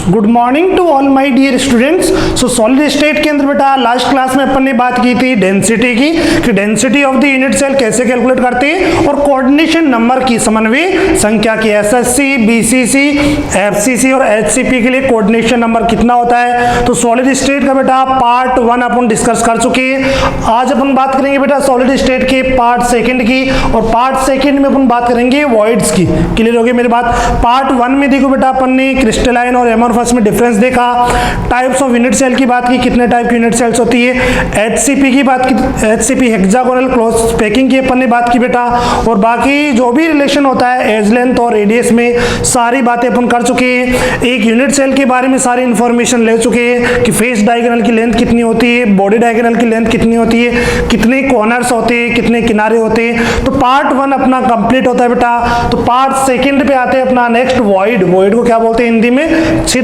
Good morning to all my dear students. So solid state के अंदर बेटा last class में अपन ने बात की थी डेंसिटी की, कि density of the unit cell कैसे कैलकुलेट करते हैं और कोऑर्डिनेशन नंबर की समन्वय संख्या की एसएससी, बीसीसी, एफसीसी और एचसीपी के लिए कोऑर्डिनेशन नंबर कितना होता है। तो सॉलिड स्टेट का बेटा पार्ट 1 अपन डिस्कस कर चुके हैं। आज अपन बात करेंगे बेटा सॉलिड स्टेट के पार्ट सेकंड की, और पार्ट सेकंड में अपन बात करेंगे वॉइड्स की। क्लियर हो गई मेरी बात। पार्ट 1 में देखो बेटा अपन ने क्रिस्टलाइन और एमोर्फस में डिफरेंस देखा, टाइप्स ऑफ यूनिट सेल की बात की, कितने टाइप की यूनिट सेल्स होती है, एचसीपी की बात की, एचसीपी हेक्सागोनल क्लोज पैकिंग की अपन ने बात की बेटा, और बाकी जो भी रिलेशन होता है एज लेंथ और रेडियस में सारी बातें अपन कर चुके हैं। एक यूनिट सेल के बारे में सारी इंफॉर्मेशन ले चुके हैं कि फेस डायगोनल की लेंथ कितनी होती है, बॉडी डायगोनल की लेंथ कितनी होती है, कितने कॉर्नर्स होते हैं, कितने किनारे होते हैं। तो पार्ट 1 अपना कंप्लीट होता है बेटा। तो पार्ट सेकंड पे आते हैं अपना नेक्स्ट वॉइड। वॉइड को क्या बोलते हैं हिंदी में? छिद्र।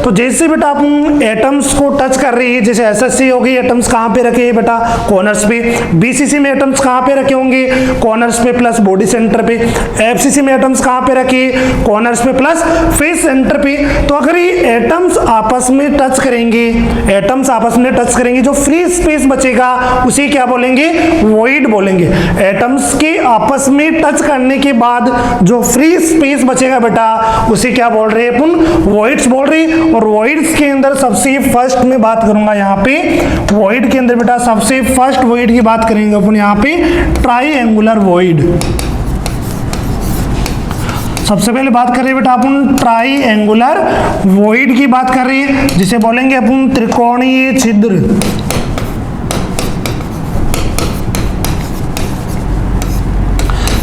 तो जैसे बेटा अपन एटम्स को टच कर रही है, जैसे एसएससी हो गई, एटम्स कहाँ पे रखे हैं बेटा? कॉर्नर्स पे। बीसीसी में एटम्स कहाँ पे रखे होंगे? कॉर्नर्स पे प्लस बॉडी सेंटर पे। एफसीसी में एटम्स कहाँ पे रखे? कॉर्नर्स पे प्लस फेस सेंटर पे। तो अगर ये एटम्स आपस में टच करेंगे, एटम्स आपस में टच करेंगे, जो फ्री स्पेस बचेगा उसे क्या बोलेंगे? वॉइड बोलेंगे। एटम्स के आपस में टच करने के बाद जो फ्री स्पेस बचेगा बेटा उसे क्या बोल रहे हैं अपन? वॉइड्स बोल रहे हैं। और वॉइड्स के अंदर सबसे फर्स्ट में बात करूंगा यहाँ पे वॉइड के अंदर बेटा, सबसे फर्स्ट वॉइड की बात करेंगे अपन यहाँ पे ट्राइएंगुलर वॉइड। सबसे पहले बात कर रहे हैं बेटा अपन ट्राइएंगुलर वॉइड की बात कर रहे हैं, जिसे बोलेंगे अपन त्रिकोणीय छिद्र।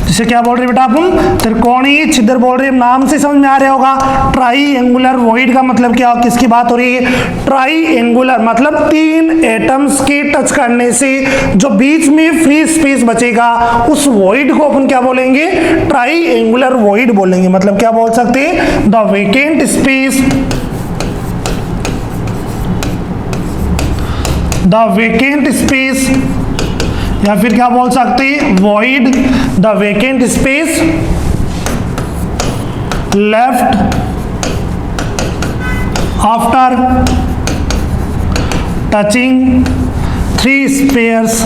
जिसे क्या बोल रहे हैं बेटा अपन? त्रिकोणीय छिद्र बोल रहे हैं। नाम से समझ में आ रहा होगा ट्राइएंगुलर वॉइड का मतलब क्या, किसकी बात हो रही है? ट्राइएंगुलर मतलब 3 एटम्स के टच करने से जो बीच में फ्री स्पेस बचेगा उस वॉइड को अपन क्या बोलेंगे? ट्राइएंगुलर वॉइड बोलेंगे। मतलब क्या बोल सकते हैं? The vacant space, the vacant space, या फिर क्या बोल सकते हैं? Void, the vacant space left after touching 3 spheres.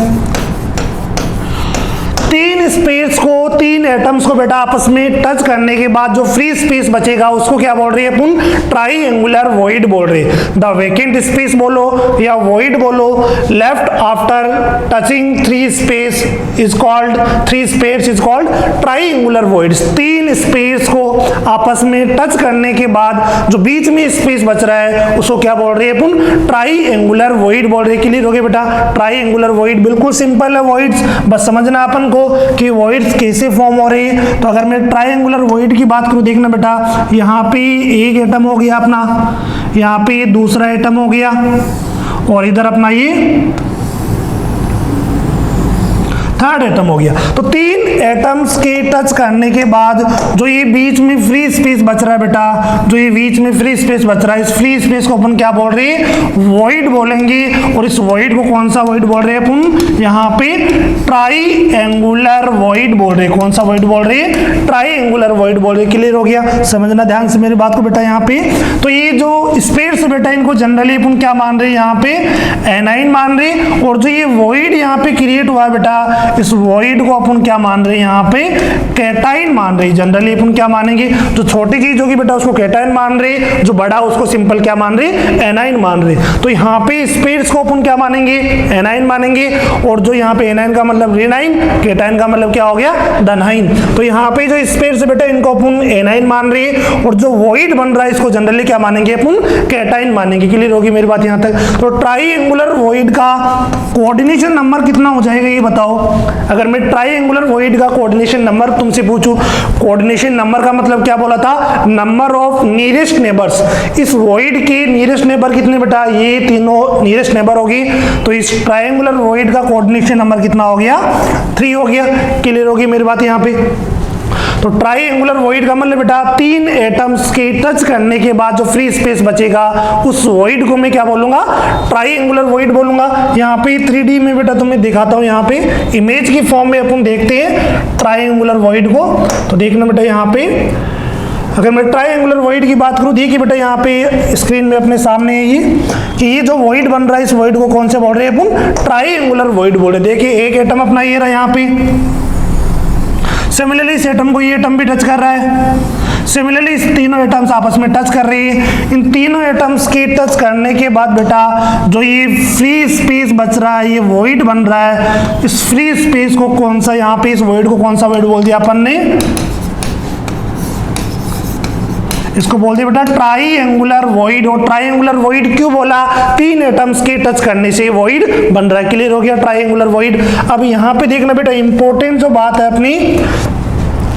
3 space को, 3 एटम्स को बेटा आपस में टच करने के बाद जो फ्री स्पेस बचेगा उसको क्या बोल रहे हैं अपन? ट्राइएंगुलर वॉइड बोल रहे हैं। द वेकेंट स्पेस बोलो या वॉइड बोलो, left after touching 3 space is called, 3 space is called triangular void. 3 space को आपस में टच करने के बाद जो बीच में स्पेस बच रहा है उसको क्या बोल रहे हैं अपन? ट्राइएंगुलर वॉइड बोल रहे हैं। क्लियर हो गया बेटा? ट्राइएंगुलर वॉइड बिल्कुल सिंपल है वॉइड्स, बस समझना अपन को कि वॉइड्स कैसे फॉर्म हो रही है। तो अगर मैं ट्राइएंगुलर वॉइड की बात करूं, देखना बेटा यहाँ पे एक एटम हो गया अपना, यहाँ पे दूसरा एटम हो गया, और इधर अपना ये थर्ड एटम हो गया। तो 3 एटम्स के टच करने के बाद जो ये बीच में फ्री स्पेस बच रहा है बेटा, जो ये बीच में फ्री स्पेस बच रहा है, इस फ्री स्पेस को अपन क्या बोल रहे हैं? वॉइड बोलेंगे। और इस वॉइड को कौन सा वॉइड बोल रहे हैं अपन? यहाँ पे ट्राइएंगुलर वॉइड बोल रहे हैं। कौन सा वॉइड बोल रहे हैं? ट्राइएंगुलर वॉइड बोल रहे हैं। क्लियर हो गया? समझना ध्यान से मेरी बात को बेटा। यहाँ पे तो ये जो स्पेस बेटा इनको जनरली अपन क्या मान रहे हैं? यहाँ पे एनाइन मान रहे हैं। और जो ये वॉइड यहाँ पे क्रिएट हुआ है बेटा, इस वॉइड को अपन क्या मान रहे हैं? यहाँ पे कैटाइन मान रहे हैं। जनरली अपन क्या मानेंगे? जो छोटी चीज होगी बेटा उसको कैटाइन मान रहे हैं, जो बड़ा उसको सिंपल क्या मान रहे हैं? एनाइन मान रहे हैं। तो यहाँ पे स्पेस को अपन क्या मानेंगे? एनाइन मानेंगे। और जो यहाँ पे एनाइन का मतलब रेनाइन, कैटाइन का मतलब क्या हो गया? धनाइन। तो यहाँ पे जो स्पेस है बेटा इनको अपन एनाइन मान रहे हैं, और जो वॉइड बन रहा है इसको जनरली क्या मानेंगे अपन? कैटाइन मानेंगे। क्लियर होगी मेरी बात यहाँ तक? तो ट्राइएंगुलर वॉइड का कोऑर्डिनेशन नंबर कितना हो जाएगा ये बताओ? अगर मैं ट्राइएंगुलर वॉइड का कोऑर्डिनेशन नंबर तुमसे पूछूं, कोऑर्डिनेशन नंबर का मतलब क्या बोला था? Number of nearest neighbours. इस वॉइड के नियरेस्ट नेबर कितने बेटा? ये तीनों नियरेस्ट नेबर होगी। तो इस ट्राइएंगुलर वॉइड का कोऑर्डिनेशन नंबर कितना हो गया? 3 हो गया। क्लियर होगी मेरी बात यहाँ पे? तो ट्राइएंगुलर वॉइड का मतलब बेटा 3 एटम्स के टच करने के बाद जो फ्री स्पेस बचेगा उस वॉइड को मैं क्या बोलूंगा? ट्राइएंगुलर वॉइड बोलूंगा। यहाँ पे 3D में बेटा तुम्हें दिखाता हूँ, यहाँ पे इमेज की फॉर्म में अपन देखते हैं ट्राइएंगुलर वॉइड को। तो देखना बेटा यहाँ पे अगर मैं ट्राइंगुलर वॉइड की बात करूँ, देखिए बेटा यहाँ पे स्क्रीन में अपने सामने है ये कि ये जो वॉइड बन रहा है इस वॉइड को कौन से बोल रहे हैं अपन, ट्राइंगुलर वॉइड बोल रहे हैं। देखिए एक एटम अपना ये रहा यहाँ पे, सिमिलरली इस एटम को ये एटम भी टच कर रहा है, सिमिलरली इस तीनों एटम्स आपस में टच कर रही है। इन तीनों एटम्स के टच करने के बाद बेटा जो ये फ्री स्पेस बच रहा है, ये वॉइड बन रहा है, इस फ्री स्पेस को कौन सा, यहाँ पे इस वॉइड को कौन सा वॉइड बोल दिया अपन ने, इसको बोल दिया बेटा ट्राइंगुलर वॉइड। और ट्राइंगुलर वॉइड क्यों बोला, तीन एटम्स के टच करने से वॉइड बन रहा है। क्लियर हो गया ट्राइंगुलर वॉइड। अब यहाँ पे देखना बेटा इंपॉर्टेंट जो बात है अपनी,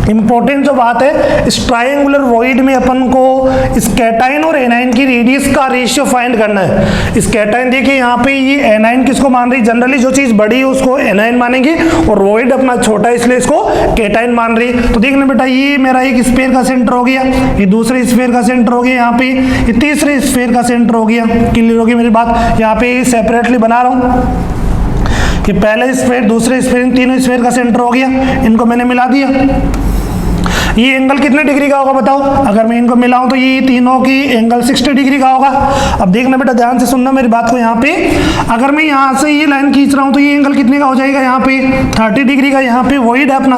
इंपॉर्टेंट जो बात है इस ट्राइंगुलर वॉइड में अपन को इस कैटाइन और एनाइन की रेडियस का रेशियो फाइंड करना है। इस कैटाइन देखिए यहाँ पे ये एनाइन किसको मान रही, जनरली जो चीज बड़ी है उसको एनाइन मानेंगे और वॉइड अपना छोटा है इसलिए इसको कैटाइन मान रही है। तो देखना बेटा ये मेरा एक स्फीयर का सेंटर हो गया, ये दूसरे स्फीयर का सेंटर हो गया, यहाँ पे ये तीसरे स्फीयर का सेंटर हो गया। क्लियर हो गई मेरी बात। यहाँ पे सेपरेटली बना रहा हूँ कि पहले स्फीयर दूसरे स्फीयर, इन तीनों स्फीयर का सेंटर हो गया, इनको मैंने मिला दिया। ये एंगल कितने डिग्री का होगा बताओ, अगर मैं इनको मिलाऊं तो ये तीनों की एंगल 60 डिग्री का होगा। अब देखना बेटा ध्यान से सुनना मेरी बात को, यहाँ पे अगर मैं यहाँ से ये लाइन खींच रहा हूँ तो ये एंगल कितने का हो जाएगा, यहाँ पे 30 डिग्री का। यहाँ पे वॉइड है अपना,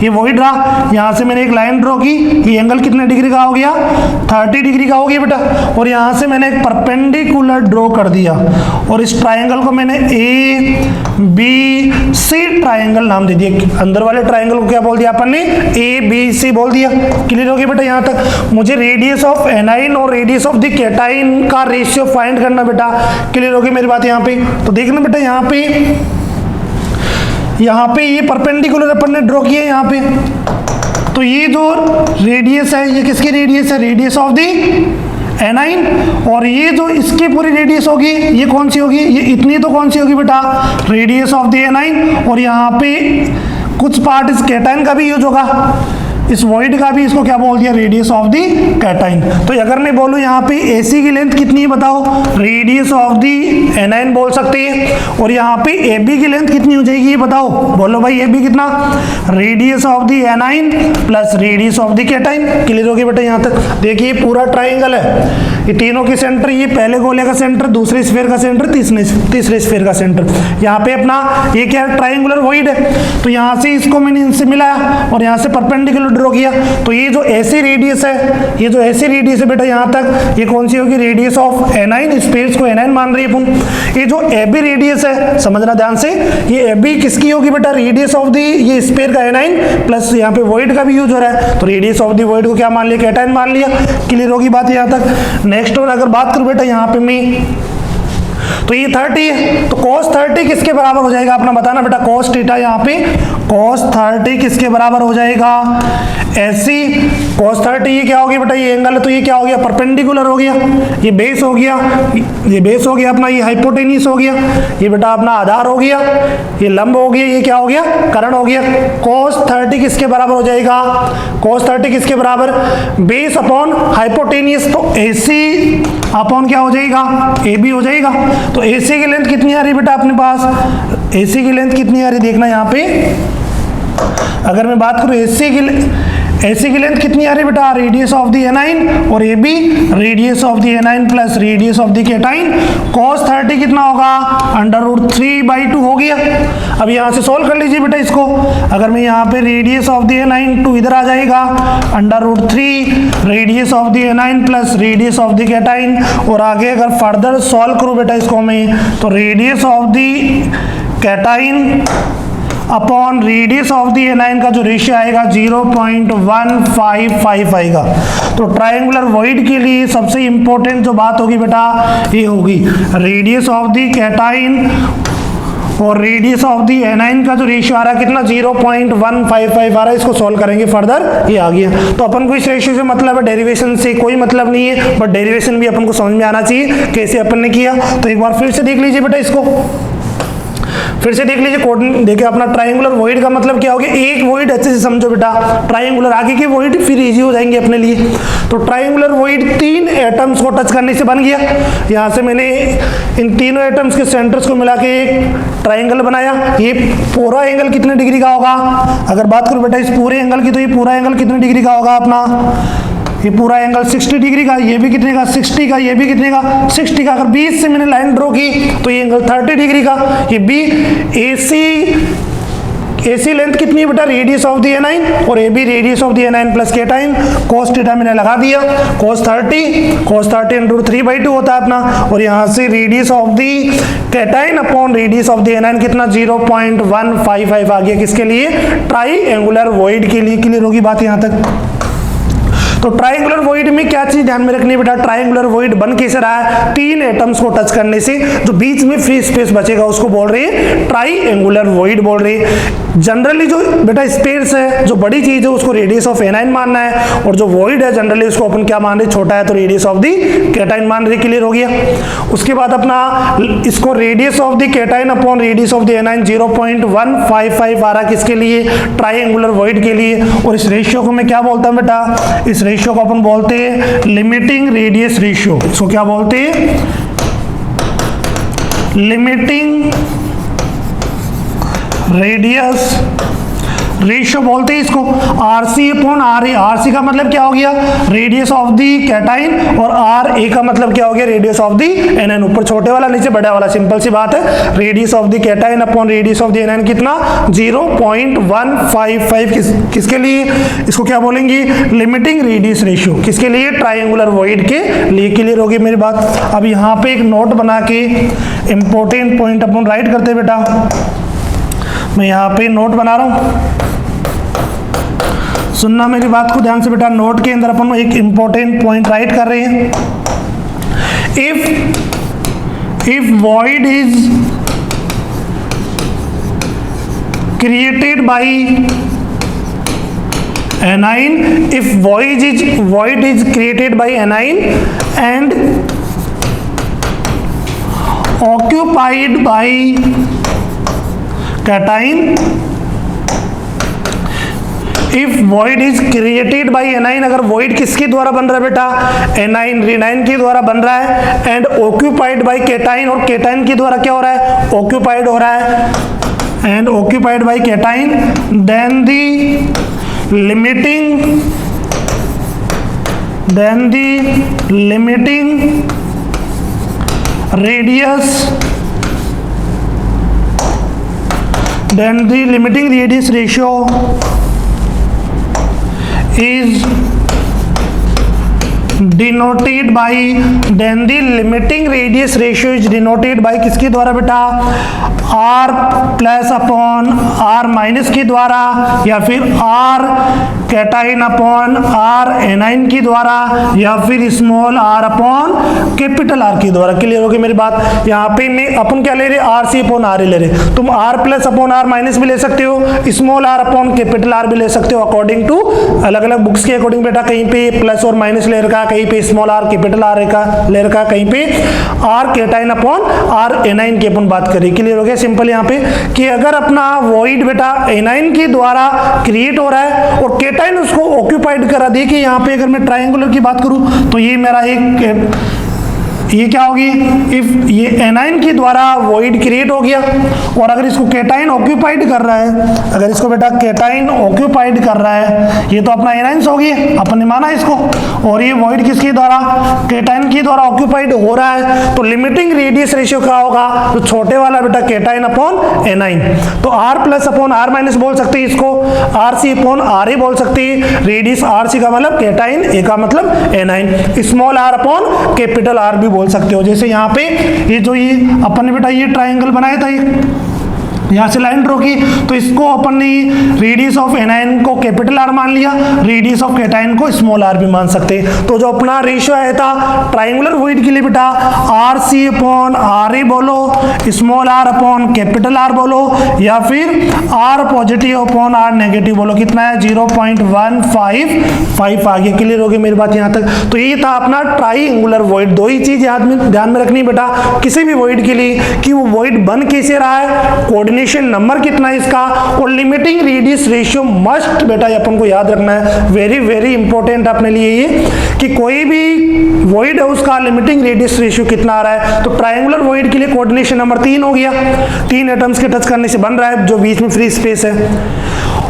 ये वॉइड रहा, यहाँ से मैंने एक लाइन ड्रॉ की, ये एंगल कितने डिग्री का हो गया, 30 डिग्री का हो गया बेटा। और यहाँ से मैंने एक परपेंडिकुलर ड्रॉ कर दिया और इस ट्राइंगल को मैंने ABC ट्राइंगल नाम दे दिया। अंदर वाले ट्राइंगल को क्या बोल दिया अपन ने, ABC बोल दिया। क्लियर हो गया बेटा। यहाँ तक मुझे रेडियस ऑफ एनाइन और रेडियस ऑफ द कैटाइन का रेशियो फाइंड करना बेटा। क्लियर हो गई मेरी बात यहाँ पे। तो देखना बेटा यहाँ पे ये परपेंडिकुलर अपन ने ड्रॉ किया यहाँ पे, तो ये जो रेडियस है ये किसकी रेडियस है, रेडियस ऑफ द एनाइन। और ये जो इसकी पूरी रेडियस होगी ये कौन सी होगी, ये इतनी तो कौन सी होगी बेटा, रेडियस ऑफ द एनाइन। और यहाँ पे कुछ पार्ट इस कैटाइन का भी यूज होगा, इस वॉइड का भी, इसको क्या बोल दिया, रेडियस ऑफ द कैटाइन। तो अगर मैं बोलूं यहाँ पे AC की लेंथ कितनी है बताओ, रेडियस ऑफ द एनाइन बोल सकते हैं। और यहाँ पे AB की लेंथ कितनी हो जाएगी ये बताओ, बोलो भाई AB कितना, radius of the anion plus radius of the cation. Clear हो गया बेटा। यहाँ तक देखिए पूरा ट्राइंगल है, ये तीनों के सेंटर, ये पहले गोले का सेंटर, दूसरे स्फीयर का सेंटर, तीसरे स्फीयर का सेंटर। यहाँ पे अपना ये क्या है, ट्राइंगुलर वॉइड है, तो यहाँ से इसको मैंने इनसे मिलाया और यहाँ से परपेंडिकुलर ड्रॉ किया। तो ये जो ऐसी रेडियस है, ये जो ऐसी रेडियस है बेटा यहाँ तक, ये कौन सी होगी, रेडियस ऑफ एनाइन, स्पेस को एनाइन मान रही है अपन। ये जो AB रेडियस है, समझना ध्यान से, ये AB किसकी होगी बेटा, रेडियस ऑफ दी ये स्फीयर का एनाइन प्लस यहाँ पे वॉइड का भी यूज हो रहा है, तो रेडियस ऑफ दी वॉइड को क्या मान लिया, कैटाइन मान लिया। क्लियर होगी बात यहाँ तक। नेक्स्ट और अगर बात करूं बेटा यहाँ पे मैं, तो ये 30 है, तो cos 30 किसके बराबर हो जाएगा अपना बताना बेटा, cos थीटा यहाँ पे cos 30 किसके बराबर हो जाएगा, ऐसी cos 30 ये क्या हो गया बेटा, ये एंगल है तो ये क्या हो गया, परपेंडिकुलर हो गया, ये बेस हो गया, ये बेस हो गया अपना, ये हाइपोटेन्यूस हो गया, ये बेटा अपना आधार हो गया, ये लंब हो गया, ये क्या हो गया, कर्ण हो गया। cos 30 किसके बराबर हो जाएगा, cos 30 किसके बराबर, बेस अपॉन हाइपोटेन्यूस, तो AC अपॉन क्या हो जाएगा, AB हो जाएगा। तो AC की लेंथ कितनी आ रही बेटा अपने पास, AC की लेंथ कितनी आ रही देखना यहाँ पे, अगर मैं बात करूं AC की लेंथ कितनी आ रही बेटा, रेडियस ऑफ द एनाइन और AB radius of the anion plus radius of the cation. cos 30 कितना होगा, √3/2 हो गया। अब यहाँ से सोल्व कर लीजिए बेटा इसको, अगर मैं यहाँ पे रेडियस ऑफ द एनाइन 2 इधर आ जाएगा, √3 radius of the anion plus radius of the cation. और आगे अगर फर्दर सॉल्व करूँ बेटा इसको मैं, तो radius of the cation upon radius of the A9 का जो रेशियो आएगा 0.155 आएगा। तो ट्राइंगुलर वॉइड के लिए सबसे इंपॉर्टेंट जो बात होगी बेटा ये होगी रेडियस ऑफ द कैटाइन और रेडियस ऑफ द एनाइन का जो रेशियो आ रहा है कितना, 0.155 आ रहा है। इसको सॉल्व करेंगे फर्दर, ये आ गया। तो अपन को इस रेशियो से मतलब है, डेरिवेशन से कोई मतलब नहीं है, बट डेरिवेशन भी अपन को समझ में आना चाहिए कैसे अपन ने किया। तो एक बार फिर से देख लीजिए बेटा इसको, फिर से देख लीजिए कोऑर्डिनेट देखिए अपना ट्राइंगुलर वॉइड का मतलब क्या हो गया, एक वॉइड अच्छे से समझो बेटा, ट्राइंगुलर आगे के वॉइड फिर इजी हो जाएंगे अपने लिए। तो ट्राइंगुलर वॉइड 3 एटम्स को टच करने से बन गया। यहाँ से मैंने इन तीनों एटम्स के सेंटर्स को मिला के एक ट्राइंगल बनाया। ये पूरा एंगल कितने डिग्री का होगा, अगर बात करूं बेटा इस पूरे एंगल की, तो ये पूरा एंगल कितने डिग्री का होगा अपना ये पूरा एंगल 60 डिग्री का, ये भी कितने का 60 का, ये भी कितने का 60 का। अगर बीच से मैंने लाइन ड्रॉ की तो ये एंगल 30 डिग्री का। ये बी AC लेंथ कितनी है बेटा, रेडियस ऑफ द एनाइन, और A B radius of the anion plus cation. cos theta मैंने लगा दिया, cos 30 इंटू 3/2 होता है अपना, और यहाँ से radius of the cation upon radius of the A9 कितना 0.155 आ गया। किसके लिए, ट्राइएंगुलर वॉइड के लिए। क्लियर होगी बात यहाँ तक। तो ट्राइंगुलर वॉइड में क्या चीज ध्यान में रखनी है बेटा, ट्राइंगुलर वॉइड बन कैसे रहा है, 3 एटम्स को टच करने से जो बीच में फ्री स्पेस बचेगा उसको बोल रहे हैं ट्राइएंगुलर वॉइड बोल रहे हैं। जनरली जो बेटा स्पेस है, जो बड़ी चीज है उसको रेडियस ऑफ एनाइन मानना है, और जो वॉइड है जनरली उसको अपन क्या मान रहे, छोटा है तो रेडियस ऑफ दी केटाइन मान रहे। क्लियर हो गया। उसके बाद अपना इसको radius of the cation upon radius of the A9 0.155 आ रहा किसके लिए, ट्राइएंगुलर वॉइड के लिए। और इस रेशियो को मैं क्या बोलता हूं बेटा, इस रेशियो को अपन बोलते हैं लिमिटिंग रेडियस रेशियो। इसको क्या बोलते हैं, लिमिटिंग रेडियस रेशियो बोलते हैं इसको। RC अपॉन RA, RC का मतलब क्या हो गया, रेडियस ऑफ दी केटाइन, और RA का मतलब क्या हो गया, रेडियस ऑफ दी एनाइन। ऊपर छोटे वाला नीचे बड़ा वाला, सिंपल सी बात है। Radius of the cation upon radius of the A9 कितना 0.155 किसके लिए, इसको क्या बोलेंगे, लिमिटिंग रेडियस रेशियो। किसके लिए, ट्राइएंगुलर वॉइड के लिए। क्लियर होगी मेरी बात। अब यहाँ पे एक नोट बना के इंपॉर्टेंट पॉइंट अपन राइट करते बेटा। मैं यहाँ पे नोट बना रहा हूँ, सुनना मेरी बात को ध्यान से बेटा। नोट के अंदर अपन एक इंपॉर्टेंट पॉइंट राइट कर रहे हैं। If void is created by A9, if void is created by anion and occupied by cation, if void is created by anion, अगर void किसके द्वारा बन रहा है बेटा, एनाइन रेनाइन के द्वारा बन रहा है, एंड occupied by cation, और केटाइन के द्वारा क्या हो रहा है, occupied हो रहा है, and occupied by cation, then the limiting radius ratio is denoted by, then the limiting radius ratio is denoted by किसके द्वारा बेटा, R plus upon R minus के द्वारा, या फिर R cation upon R A9 के द्वारा, या फिर small r upon capital R के द्वारा। क्लियर होगी मेरी बात। यहाँ पे मैं अपन क्या ले रहे, RC अपॉन RA ले रहे। तुम R plus upon R minus भी ले सकते हो, small r upon capital R भी ले सकते हो, अकॉर्डिंग टू अलग अलग बुक्स के अकॉर्डिंग बेटा। कहीं पे प्लस और माइनस ले रखा, कहीं पे स्मॉल r कैपिटल R का ले रखा, कहीं पे R cation upon R A9 की अपन बात करें। क्लियर हो गया सिंपल यहाँ पे, कि अगर अपना वॉइड बेटा एनाइन के द्वारा क्रिएट हो रहा है और केटाइन उसको ऑक्यूपाइड करा दी, कि यहाँ पे अगर मैं ट्राइंगुलर की बात करूं तो ये मेरा एक, ये क्या होगी, इफ ये एनाइन के द्वारा वॉइड क्रिएट हो गया, और अगर इसको केटाइन ऑक्यूपाइड कर रहा है, अगर इसको बेटा केटाइन ऑक्यूपाइड कर रहा है, ये तो अपना एनाइंस हो गया, अपन ने माना इसको, और ये वॉइड किसके द्वारा, केटाइन के द्वारा ऑक्यूपाइड हो रहा है, तो लिमिटिंग रेडियस रेशियो क्या होगा, तो छोटे वाला बेटा केटाइन अपॉन एनाइन। तो R plus upon R minus बोल सकते हैं इसको, RC अपॉन RA बोल सकते हैं। रेडियस RC का मतलब केटाइन, A का मतलब A9, small r upon capital R भी बोल सकते हो। जैसे यहाँ पे ये जो ये अपन ने बेटा ये ट्राइंगल बनाया था, यहाँ से लाइन ड्रॉ की, तो इसको अपन ने रेडियस ऑफ एनाइन को कैपिटल R मान लिया, रेडियस ऑफ केटाइन को स्मॉल r भी मान सकते हैं। तो जो अपना रेशियो आया था ट्राइंगुलर वॉइड के लिए बेटा, RC अपॉन RA बोलो, small r upon capital R बोलो, या फिर R positive upon R negative बोलो। कितना है, 0.155 आ गया। क्लियर हो गई मेरी बात यहाँ तक। तो ये था अपना ट्राइंगुलर वॉइड। दो ही चीज ध्यान में रखनी बेटा किसी भी वॉइड के लिए, कि वो वॉइड बन कैसे रहा है, कोऑर्डिनेशन नंबर कितना है इसका, और लिमिटिंग रेडियस रेशियो मस्ट बेटा अपन को याद रखना है। वेरी वेरी इंपॉर्टेंट अपने लिए ये, कि कोई भी वॉइड है उसका लिमिटिंग रेडियस रेशियो कितना आ रहा है। तो ट्रायंगुलर वॉइड के लिए कोऑर्डिनेशन नंबर 3 हो गया, 3 एटम्स के टच करने से बन रहा है जो बीच में फ्री स्पेस है।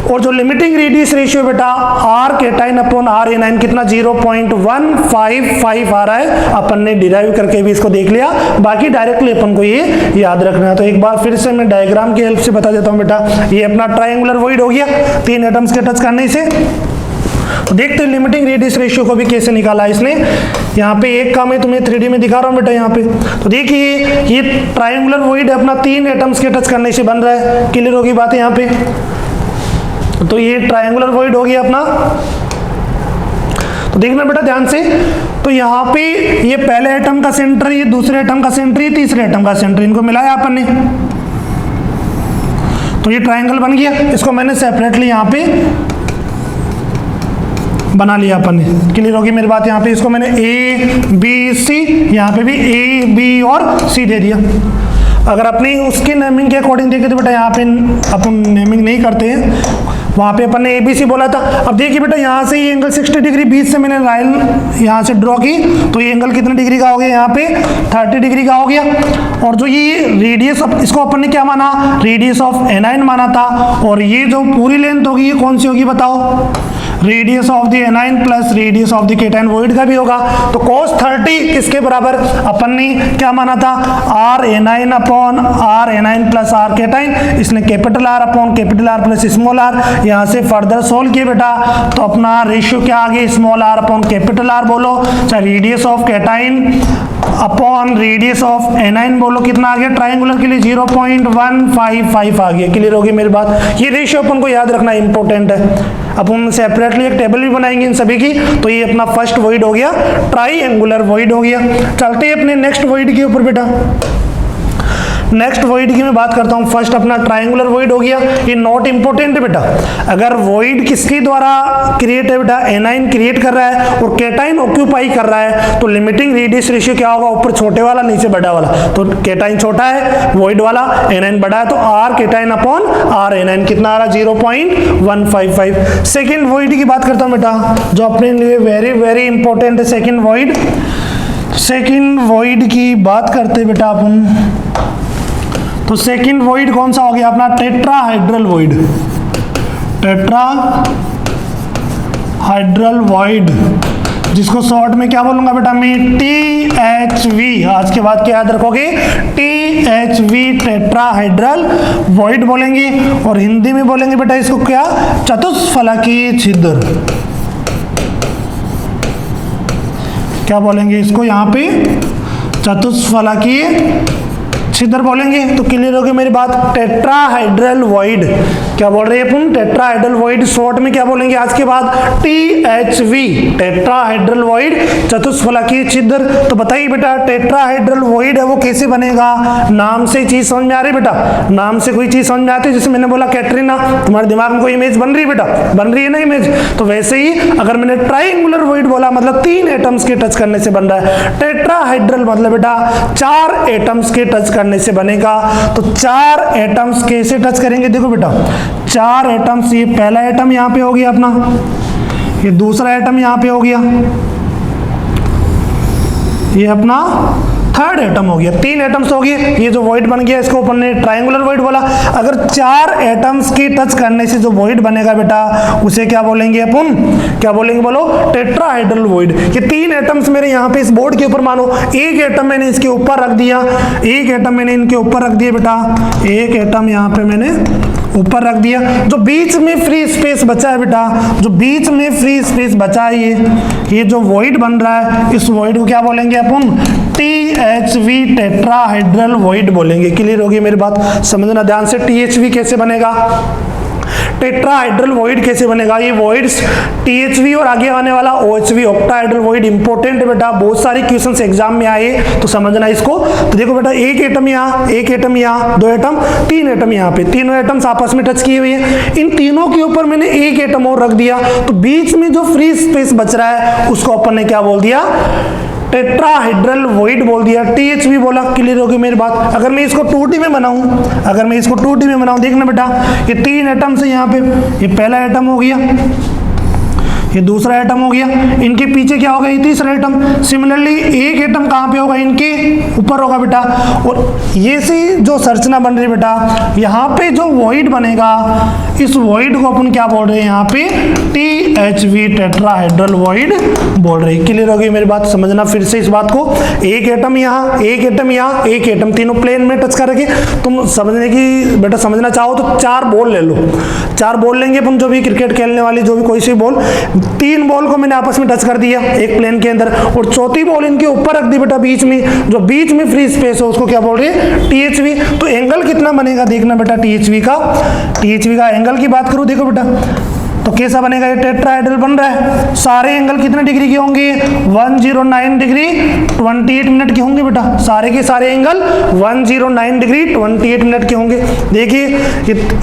और जो लिमिटिंग रेडियस रेशियो बेटा R cation upon R anion कितना 0.155 आ रहा है। अपन ने डिराइव करके भी इसको देख लिया, बाकी डायरेक्टली अपन को ये याद रखना है। तो एक बार फिर से मैं डायग्राम की हेल्प से बता देता हूं बेटा। ये अपना ट्रायंगुलर वॉइड हो गया 3 एटम्स के टच करने से। तो देखते हैं लिमिटिंग रेडियस रेशियो को भी कैसे निकाला इसने। यहाँ पे एक का मैं तुम्हें 3D में दिखा रहा हूँ बेटा। यहाँ पे तो देखिए ये ट्रायंगुलर वॉइड अपना 3 एटम्स के टच करने से बन रहा है। क्लियर होगी बात है यहाँ पे। तो ये ट्रायंगुलर वॉइड हो गया अपना। तो देखना बेटा ध्यान से। तो यहाँ पे ये पहले एटम का सेंटर, ये दूसरे एटम का सेंटर, ये तीसरे एटम का सेंटर, इनको मिलाया अपन ने। तो ये ट्रायंगल बन गया। इसको मैंने सेपरेटली यहाँ पे बना लिया अपन ने। क्लियर होगी मेरी बात। यहाँ पे इसको मैंने ए बी सी, यहाँ पे भी ए बी और सी दे दिया। अगर अपनी उसकी नेमिंग के अकॉर्डिंग देखे तो बेटा यहाँ पे अपन नेमिंग नहीं करते हैं, वहाँ पे अपन ने ए बी सी बोला था। अब देखिए बेटा यहाँ से ये एंगल 60 डिग्री बीच से मैंने लाइन यहाँ से ड्रॉ की, तो ये एंगल कितने डिग्री का हो गया, यहाँ पे 30 डिग्री का हो गया। और जो ये रेडियस, इसको अपन ने क्या माना, रेडियस ऑफ एनाइन माना था। और ये जो पूरी लेंथ होगी ये कौन सी होगी बताओ, radius of the anion plus radius of the cation void का भी होगा। तो cos 30 किसके बराबर, अपन ने क्या माना था, आर एनाइन upon R A9 plus R केटाइन। इसने capital R upon capital R plus small R. यहाँ से फर्दर सोल्व किए बेटा तो अपना रेशियो क्या आ गया, small R upon capital R बोलो, चाहे radius of cation upon radius of anion बोलो, कितना आ गया ट्रायंगुलर के लिए 0.155 आ गया। क्लियर होगी मेरी बात। ये रेशियो अपन को याद रखना इंपॉर्टेंट है। अपन सेपरेटली एक टेबल भी बनाएंगे इन सभी की। तो ये अपना फर्स्ट वॉइड हो गया, ट्रायंगुलर वॉइड हो गया। चलते हैं अपने नेक्स्ट वॉइड के ऊपर बेटा। नेक्स्ट वॉइड की मैं बात करता हूं। फर्स्ट अपना ट्रायंगुलर वॉइड हो गया। ये नॉट इंपॉर्टेंट है बेटा। अगर वॉइड किसके द्वारा क्रिएट है बेटा, एनाइन क्रिएट कर रहा है और केटाइन ऑक्यूपाई कर रहा है, तो लिमिटिंग रेडियस रेशियो क्या होगा, ऊपर छोटे वाला नीचे बड़ा वाला। तो केटाइन छोटा है, वॉइड वाला, एनाइन बड़ा है, तो R cation upon R anion कितना आ रहा है 0.155। सेकेंड वॉइड की बात करता हूं बेटा, जो अपने लिए वेरी वेरी इंपॉर्टेंट है। सेकेंड वॉइड, सेकेंड वॉइड की बात करते बेटा अपन। तो सेकंड वॉइड कौन सा हो गया अपना, टेट्राहाइड्रल वॉइड। टेट्राहाइड्रल वॉइड, जिसको शॉर्ट में क्या बोलूंगा बेटा मैं, THV। आज के बाद क्या याद रखोगे, THV टेट्राहाइड्रल वॉइड बोलेंगे। और हिंदी में बोलेंगे बेटा इसको क्या, चतुष्फलकीय छिद्र। क्या बोलेंगे इसको यहाँ पे, चतुष्फलकीय छिद्र बोलेंगे। तो क्लियर होगी मेरी बात। टेट्राहाइड्रल वॉइड क्या बोल रहे हैं अपन, टेट्राहाइड्रल वॉइड शॉर्ट में क्या बोलेंगे आज के बाद, THV टेट्राहाइड्रल वॉइड चतुष्फलकीय छिद्र। तो बताइए बेटा टेट्राहाइड्रल वॉइड है वो कैसे बनेगा, नाम से चीज समझ में आ रही है बेटा, नाम से कोई चीज समझ में आती है। जैसे मैंने बोला कैटरीना, तुम्हारे दिमाग में कोई इमेज बन रही है बेटा, बन रही है ना इमेज। तो वैसे ही अगर मैंने ट्रायंगुलर वॉइड बोला मतलब 3 एटम्स के टच करने से बन रहा है। टेट्राहाइड्रल मतलब बेटा 4 एटम्स के टच करने से बनेगा। तो 4 एटम्स कैसे टच करेंगे, देखो बेटा 4 एटम्स, ये पहला एटम यहां पे हो गया अपना, ये दूसरा एटम यहां पे हो गया, ये अपना थर्ड एटम हो गया, 3 एटम्स हो गए। ये जो वॉइड बन गया इसको अपन ने ट्रायंगुलर वॉइड बोला। अगर 4 एटम्स की टच करने से जो वॉइड बनेगा बेटा उसे क्या बोलेंगे अपन, क्या बोलेंगे बोलो, टेट्राहाइड्रल वॉइड। ये 3 एटम्स मेरे यहाँ पे इस बोर्ड के ऊपर, मानो एक एटम मैंने इसके ऊपर रख दिया, एक एटम मैंने इनके ऊपर रख दिया बेटा, एक एटम यहाँ पे मैंने ऊपर रख दिया। जो बीच में फ्री स्पेस बचा है बेटा, जो बीच में फ्री स्पेस बचा है, ये जो वॉइड बन रहा है, इस वॉइड को क्या बोलेंगे अपन, THV टेट्राहाइड्रल वॉइड बोलेंगे। क्लियर होगी मेरी बात, समझना ध्यान से। THV कैसे बनेगा, टेट्राहाइड्रल वॉइड कैसे बनेगा। ये वॉइड्स THV और आगे आने वाला OHV ऑक्टाहाइड्रल वॉइड इंपॉर्टेंट है बेटा, बहुत सारे क्वेश्चंस एग्जाम में आए तो समझना इसको। तो देखो बेटा एक एटम यहाँ, एक एटम यहाँ, 2 एटम, 3 एटम यहाँ पे, तीनों एटम्स आपस में टच किए हुए हैं। इन तीनों के ऊपर मैंने एक एटम और रख दिया, तो बीच में जो फ्री स्पेस बच रहा है उसको अपन ने क्या बोल दिया, टेट्राहाइड्रल वॉइड बोल दिया, THV बोला। क्लियर होगी मेरी बात। अगर मैं इसको 2D में बनाऊं, अगर मैं इसको 2D में बनाऊं, देखना बेटा ये 3 एटम्स है यहाँ पे, ये पहला एटम हो गया, ये दूसरा एटम हो गया, इनके पीछे क्या होगा, ये तीसरा एटम। सिमिलरली एक एटम कहाँ पे होगा, इनके ऊपर होगा बेटा। और ये सी जो संरचना बन रही है बेटा, यहाँ पे जो वॉइड बनेगा, इस वॉइड को अपन क्या बोल रहे हैं यहाँ पे, THV टेट्राहेड्रल वॉइड बोल रहे हैं। क्लियर हो गई मेरी बात, समझना फिर से इस बात को। एक एटम यहाँ, एक एटम यहाँ, एक एटम, तीनों प्लेन में टच करके तुम समझने की बेटा समझना चाहो तो 4 बॉल ले लो, 4 बॉल लेंगे अपन, जो भी क्रिकेट खेलने वाली जो भी कोई सी बॉल, 3 बॉल को मैंने आपस में टच कर दिया एक प्लेन के अंदर, और चौथी बॉल इनके ऊपर रख दी बेटा बीच में, जो बीच में फ्री स्पेस है उसको क्या बोल रहे हैं, THV। तो एंगल कितना बनेगा देखना बेटा, THV का एंगल की बात करूं, देखो बेटा तो कैसा बनेगा, ये टेट्राहेड्रल बन रहा है। सारे एंगल कितने डिग्री के होंगे, 109 डिग्री 28 मिनट के होंगे बेटा, सारे के सारे एंगल 109 डिग्री 28 मिनट के होंगे। देखिए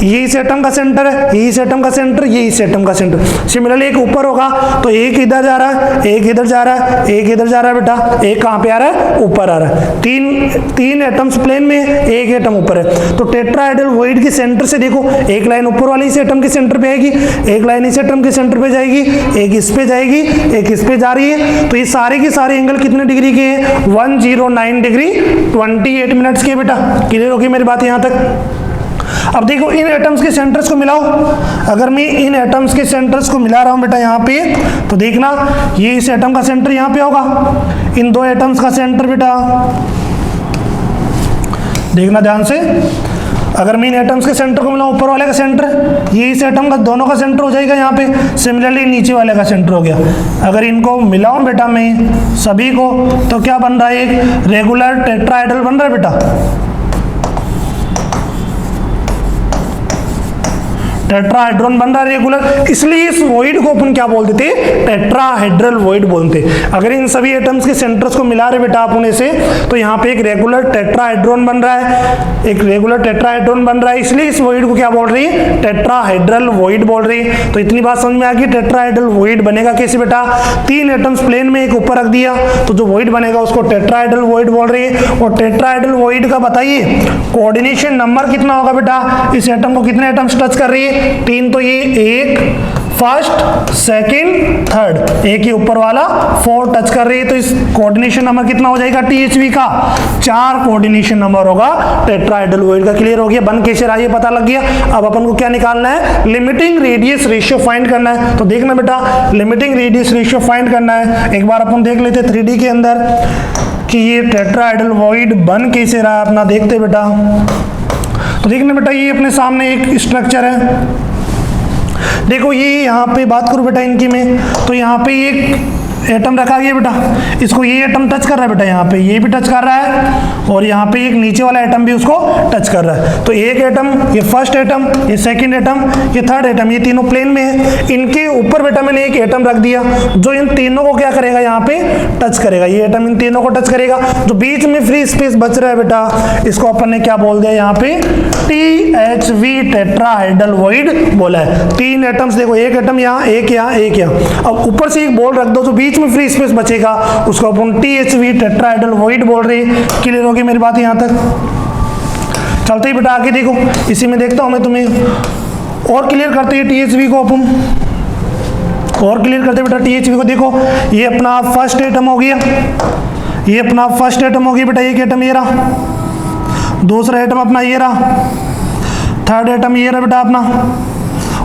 ये इस एटम का सेंटर है, ये इस एटम का सेंटर, ये इस एटम का सेंटर। सिमिलरली एक ऊपर होगा तो एक इधर जा रहा है, एक इधर जा रहा है, एक इधर जा रहा है बेटा, एक कहाँ पे आ रहा है, ऊपर आ रहा है। तीन एटम्स प्लेन में, एक एटम ऊपर है। तो टेट्राहेड्रल वॉइड के सेंटर से देखो, एक लाइन ऊपर वाली इस एटम के सेंटर पे आएगी, एक लाइन इस एटम के सेंटर पे जाएगी, एक इस पे जाएगी, एक इस पे जा रही है। तो ये सारे के सारे एंगल कितने डिग्री के हैं, 109 डिग्री 28 मिनट्स के बेटा। क्लियर होगी मेरी बात यहां तक। अब देखो इन एटम्स के सेंटर्स को मिलाओ, अगर मैं इन एटम्स के सेंटर्स को मिला रहा हूं बेटा यहाँ पे, तो देखना ये इस एटम का सेंटर यहाँ पे होगा, इन दो एटम्स का सेंटर बेटा देखना ध्यान से। अगर मैं इन एटम्स के सेंटर को मिलाऊं, ऊपर वाले का सेंटर ये इस एटम का दोनों का सेंटर हो जाएगा यहाँ पे, सिमिलरली नीचे वाले का सेंटर हो गया। अगर इनको मिलाऊं बेटा मैं सभी को, तो क्या बन रहा है, एक रेगुलर टेट्राहेड्रल बन रहा है बेटा। टेट्राहेड्रॉन बन रहा है रेगुलर, इसलिए इस वॉइड को अपन क्या बोलते थे, टेट्राहेड्रल वॉइड बोलते। अगर इन सभी एटम्स के सेंटर्स को मिला रहे बेटा अपन ऐसे, तो यहाँ पे एक रेगुलर टेट्राहेड्रॉन बन रहा है, एक रेगुलर टेट्राहेड्रॉन बन रहा है, इसलिए इस वॉइड को क्या बोल रही है, टेट्राहेड्रल वॉइड बोल रही है। तो इतनी बात समझ में आ गई, टेट्राहेड्रल वॉइड बनेगा कैसे बेटा, 3 एटम्स प्लेन में एक ऊपर रख दिया, तो जो वॉइड बनेगा उसको टेट्राहेड्रल वॉइड बोल रही है। और टेट्राहेड्रल वॉइड का बताइए कोऑर्डिनेशन नंबर कितना होगा बेटा, इस एटम को कितने एटम्स टच कर रही है, 3, तो ये 1 फर्स्ट सेकंड थर्ड, एक ही ऊपर वाला 4 टच कर रही है, तो इस कोऑर्डिनेशन नंबर कितना हो जाएगा THV का, 4 कोऑर्डिनेशन नंबर होगा टेट्राहेड्रल वॉइड का। क्लियर हो गया, बन कैसे रहा ये पता लग गया। अब अपन को क्या निकालना है, लिमिटिंग रेडियस रेशियो फाइंड करना है। तो देखना बेटा लिमिटिंग रेडियस रेशियो फाइंड करना है, एक बार अपन देख लेते 3D के अंदर कि ये टेट्राहेड्रल वॉइड बन कैसे रहा है अपना, देखते बेटा। तो देखना बेटा ये अपने सामने एक स्ट्रक्चर है, देखो ये यहाँ पे बात करूँ बेटा इनकी में, तो यहाँ पे एक एटम रखा गया बेटा, इसको ये एटम टच कर रहा है बेटा, यहाँ पे ये भी टच कर रहा है, और यहाँ पे एक नीचे वाला एटम भी उसको टच कर रहा है। तो एक एटम, ये फर्स्ट एटम, ये सेकंड एटम, ये थर्ड एटम, ये तीनों प्लेन में है। इनके ऊपर बेटा मैंने एक एटम रख दिया जो इन तीनों को क्या करेगा, यहाँ पे टच करेगा, ये एटम इन तीनों को टच करेगा। जो बीच में फ्री स्पेस बच रहा है बेटा, इसको अपन ने क्या बोल दिया यहाँ पे, THV टेट्राहेड्रल वॉइड बोला है। 3 एटम्स देखो, एक एटम यहाँ, एक यहाँ, एक यहाँ। अब ऊपर से एक बॉल रख दो, जो बीच में फ्री स्पेस बचेगा उसको अपन THV टेट्राहेड्रल वॉइड बोल रहे हैं। क्लियर होगी मेरी बात यहाँ तक। चलते ही बेटा आगे देखो, इसी में देखता हूं मैं तुम्हें और क्लियर करते हैं THV को अपन, और क्लियर करते बेटा THV को। देखो ये अपना फर्स्ट एटम हो गया, ये अपना फर्स्ट एटम हो गया बेटा, एक एटम ये रहा, दूसरा एटम अपना ये रहा, थर्ड एटम ये रहा बेटा अपना,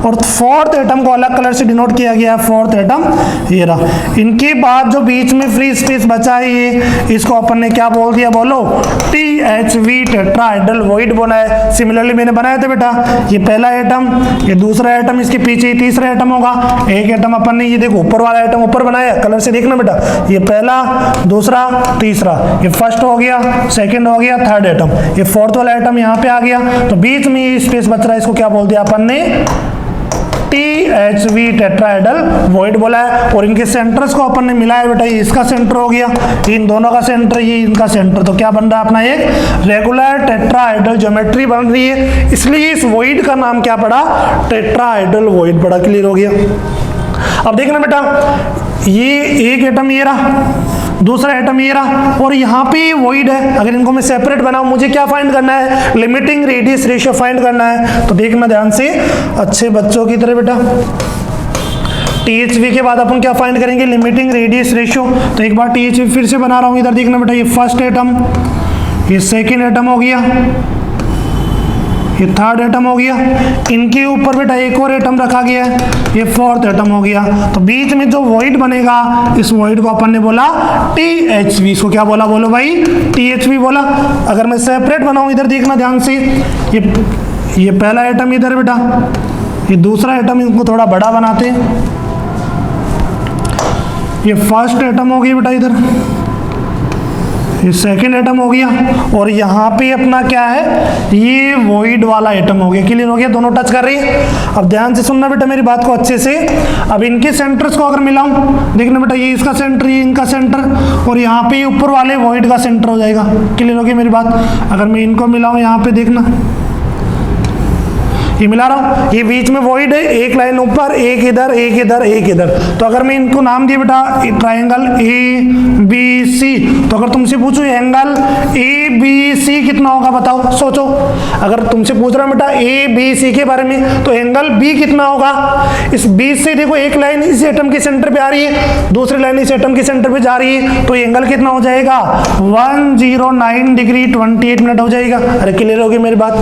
और फोर्थ एटम को अलग कलर से डिनोट किया गया है, फोर्थ एटम ये रहा। इनके बाद जो बीच में फ्री स्पेस बचा है ये, इसको अपन ने क्या बोल दिया, बोलो THV टेट्राहेड्रल वॉइड बोला है। सिमिलरली मैंने बनाया था बेटा, ये पहला एटम, ये दूसरा एटम, इसके पीछे तीसरा एटम होगा। एक एटम अपन ने ये देखो ऊपर वाला एटम ऊपर बनाया, कलर से देखना बेटा, ये पहला, दूसरा, तीसरा, ये फर्स्ट हो गया, सेकेंड हो गया, थर्ड एटम, ये फोर्थ वाला एटम यहाँ पे आ गया। तो बीच में स्पेस बच रहा है, इसको क्या बोल दिया अपन ने, THV टेट्राहेड्रल वॉइड बोला है। और इनके सेंटर्स को अपन ने मिलाया बेटा, ये इसका सेंटर हो गया, इन दोनों का सेंटर, ये इनका सेंटर, तो क्या बन रहा है अपना एक रेगुलर टेट्राहेड्रल ज्योमेट्री बन रही है। इसलिए इस वॉइड का नाम क्या पड़ा, टेट्राहेड्रल वॉइड पड़ा। क्लियर हो गया। अब देखना बेटा ये एक एटम ये रहा, दूसरा एटम ये रहा, और यहाँ पे वॉइड है। अगर इनको मैं सेपरेट बनाऊं, मुझे क्या फाइंड करना है, लिमिटिंग रेडियस रेशियो फाइंड करना है। तो देखना ध्यान से अच्छे बच्चों की तरह बेटा, THV के बाद अपन क्या फाइंड करेंगे, लिमिटिंग रेडियस रेशियो। तो एक बार THV फिर से बना रहा हूँ, इधर देखना बेटा, ये फर्स्ट एटम, ये सेकेंड एटम हो गया, ये थर्ड एटम हो गया, इनके ऊपर बेटा एक और एटम रखा गया है, ये फोर्थ एटम हो गया। तो बीच में जो वॉइड बनेगा, इस वॉइड को अपन ने बोला THV। इसको क्या बोला, बोलो भाई, THV बोला। अगर मैं सेपरेट बनाऊं, इधर देखना ध्यान से, ये पहला एटम इधर बेटा, ये दूसरा एटम, इनको थोड़ा बड़ा बनाते हैं। ये फर्स्ट एटम हो गया बेटा इधर, ये सेकेंड एटम हो गया, और यहाँ पे अपना क्या है, ये वॉइड वाला एटम हो गया। क्लियर हो गया, दोनों टच कर रही है। अब ध्यान से सुनना बेटा मेरी बात को अच्छे से। अब इनके सेंटर्स को अगर मिलाऊं, देखना बेटा, ये इसका सेंटर, ये इनका सेंटर, और यहाँ पे ऊपर वाले वॉइड का सेंटर हो जाएगा। क्लियर हो गया मेरी बात। अगर मैं इनको मिलाऊं, यहाँ पे देखना, ये मिला रहा हूँ, ये बीच में वॉइड है, एक लाइन ऊपर, एक इधर, एक इधर, एक इधर। तो अगर मैं इनको नाम दिया बेटा ट्रायंगल ABC, तो अगर तुमसे पूछो एंगल ABC कितना होगा, बताओ, सोचो। अगर तुमसे पूछ रहा बेटा ABC के बारे में, तो एंगल B कितना होगा। इस बीच से देखो, एक लाइन इस एटम के सेंटर पे आ रही है, दूसरी लाइन इस एटम के सेंटर पे जा रही है, तो एंगल कितना हो जाएगा, 109 डिग्री 28 मिनट हो जाएगा। अरे क्लियर हो गई मेरी बात।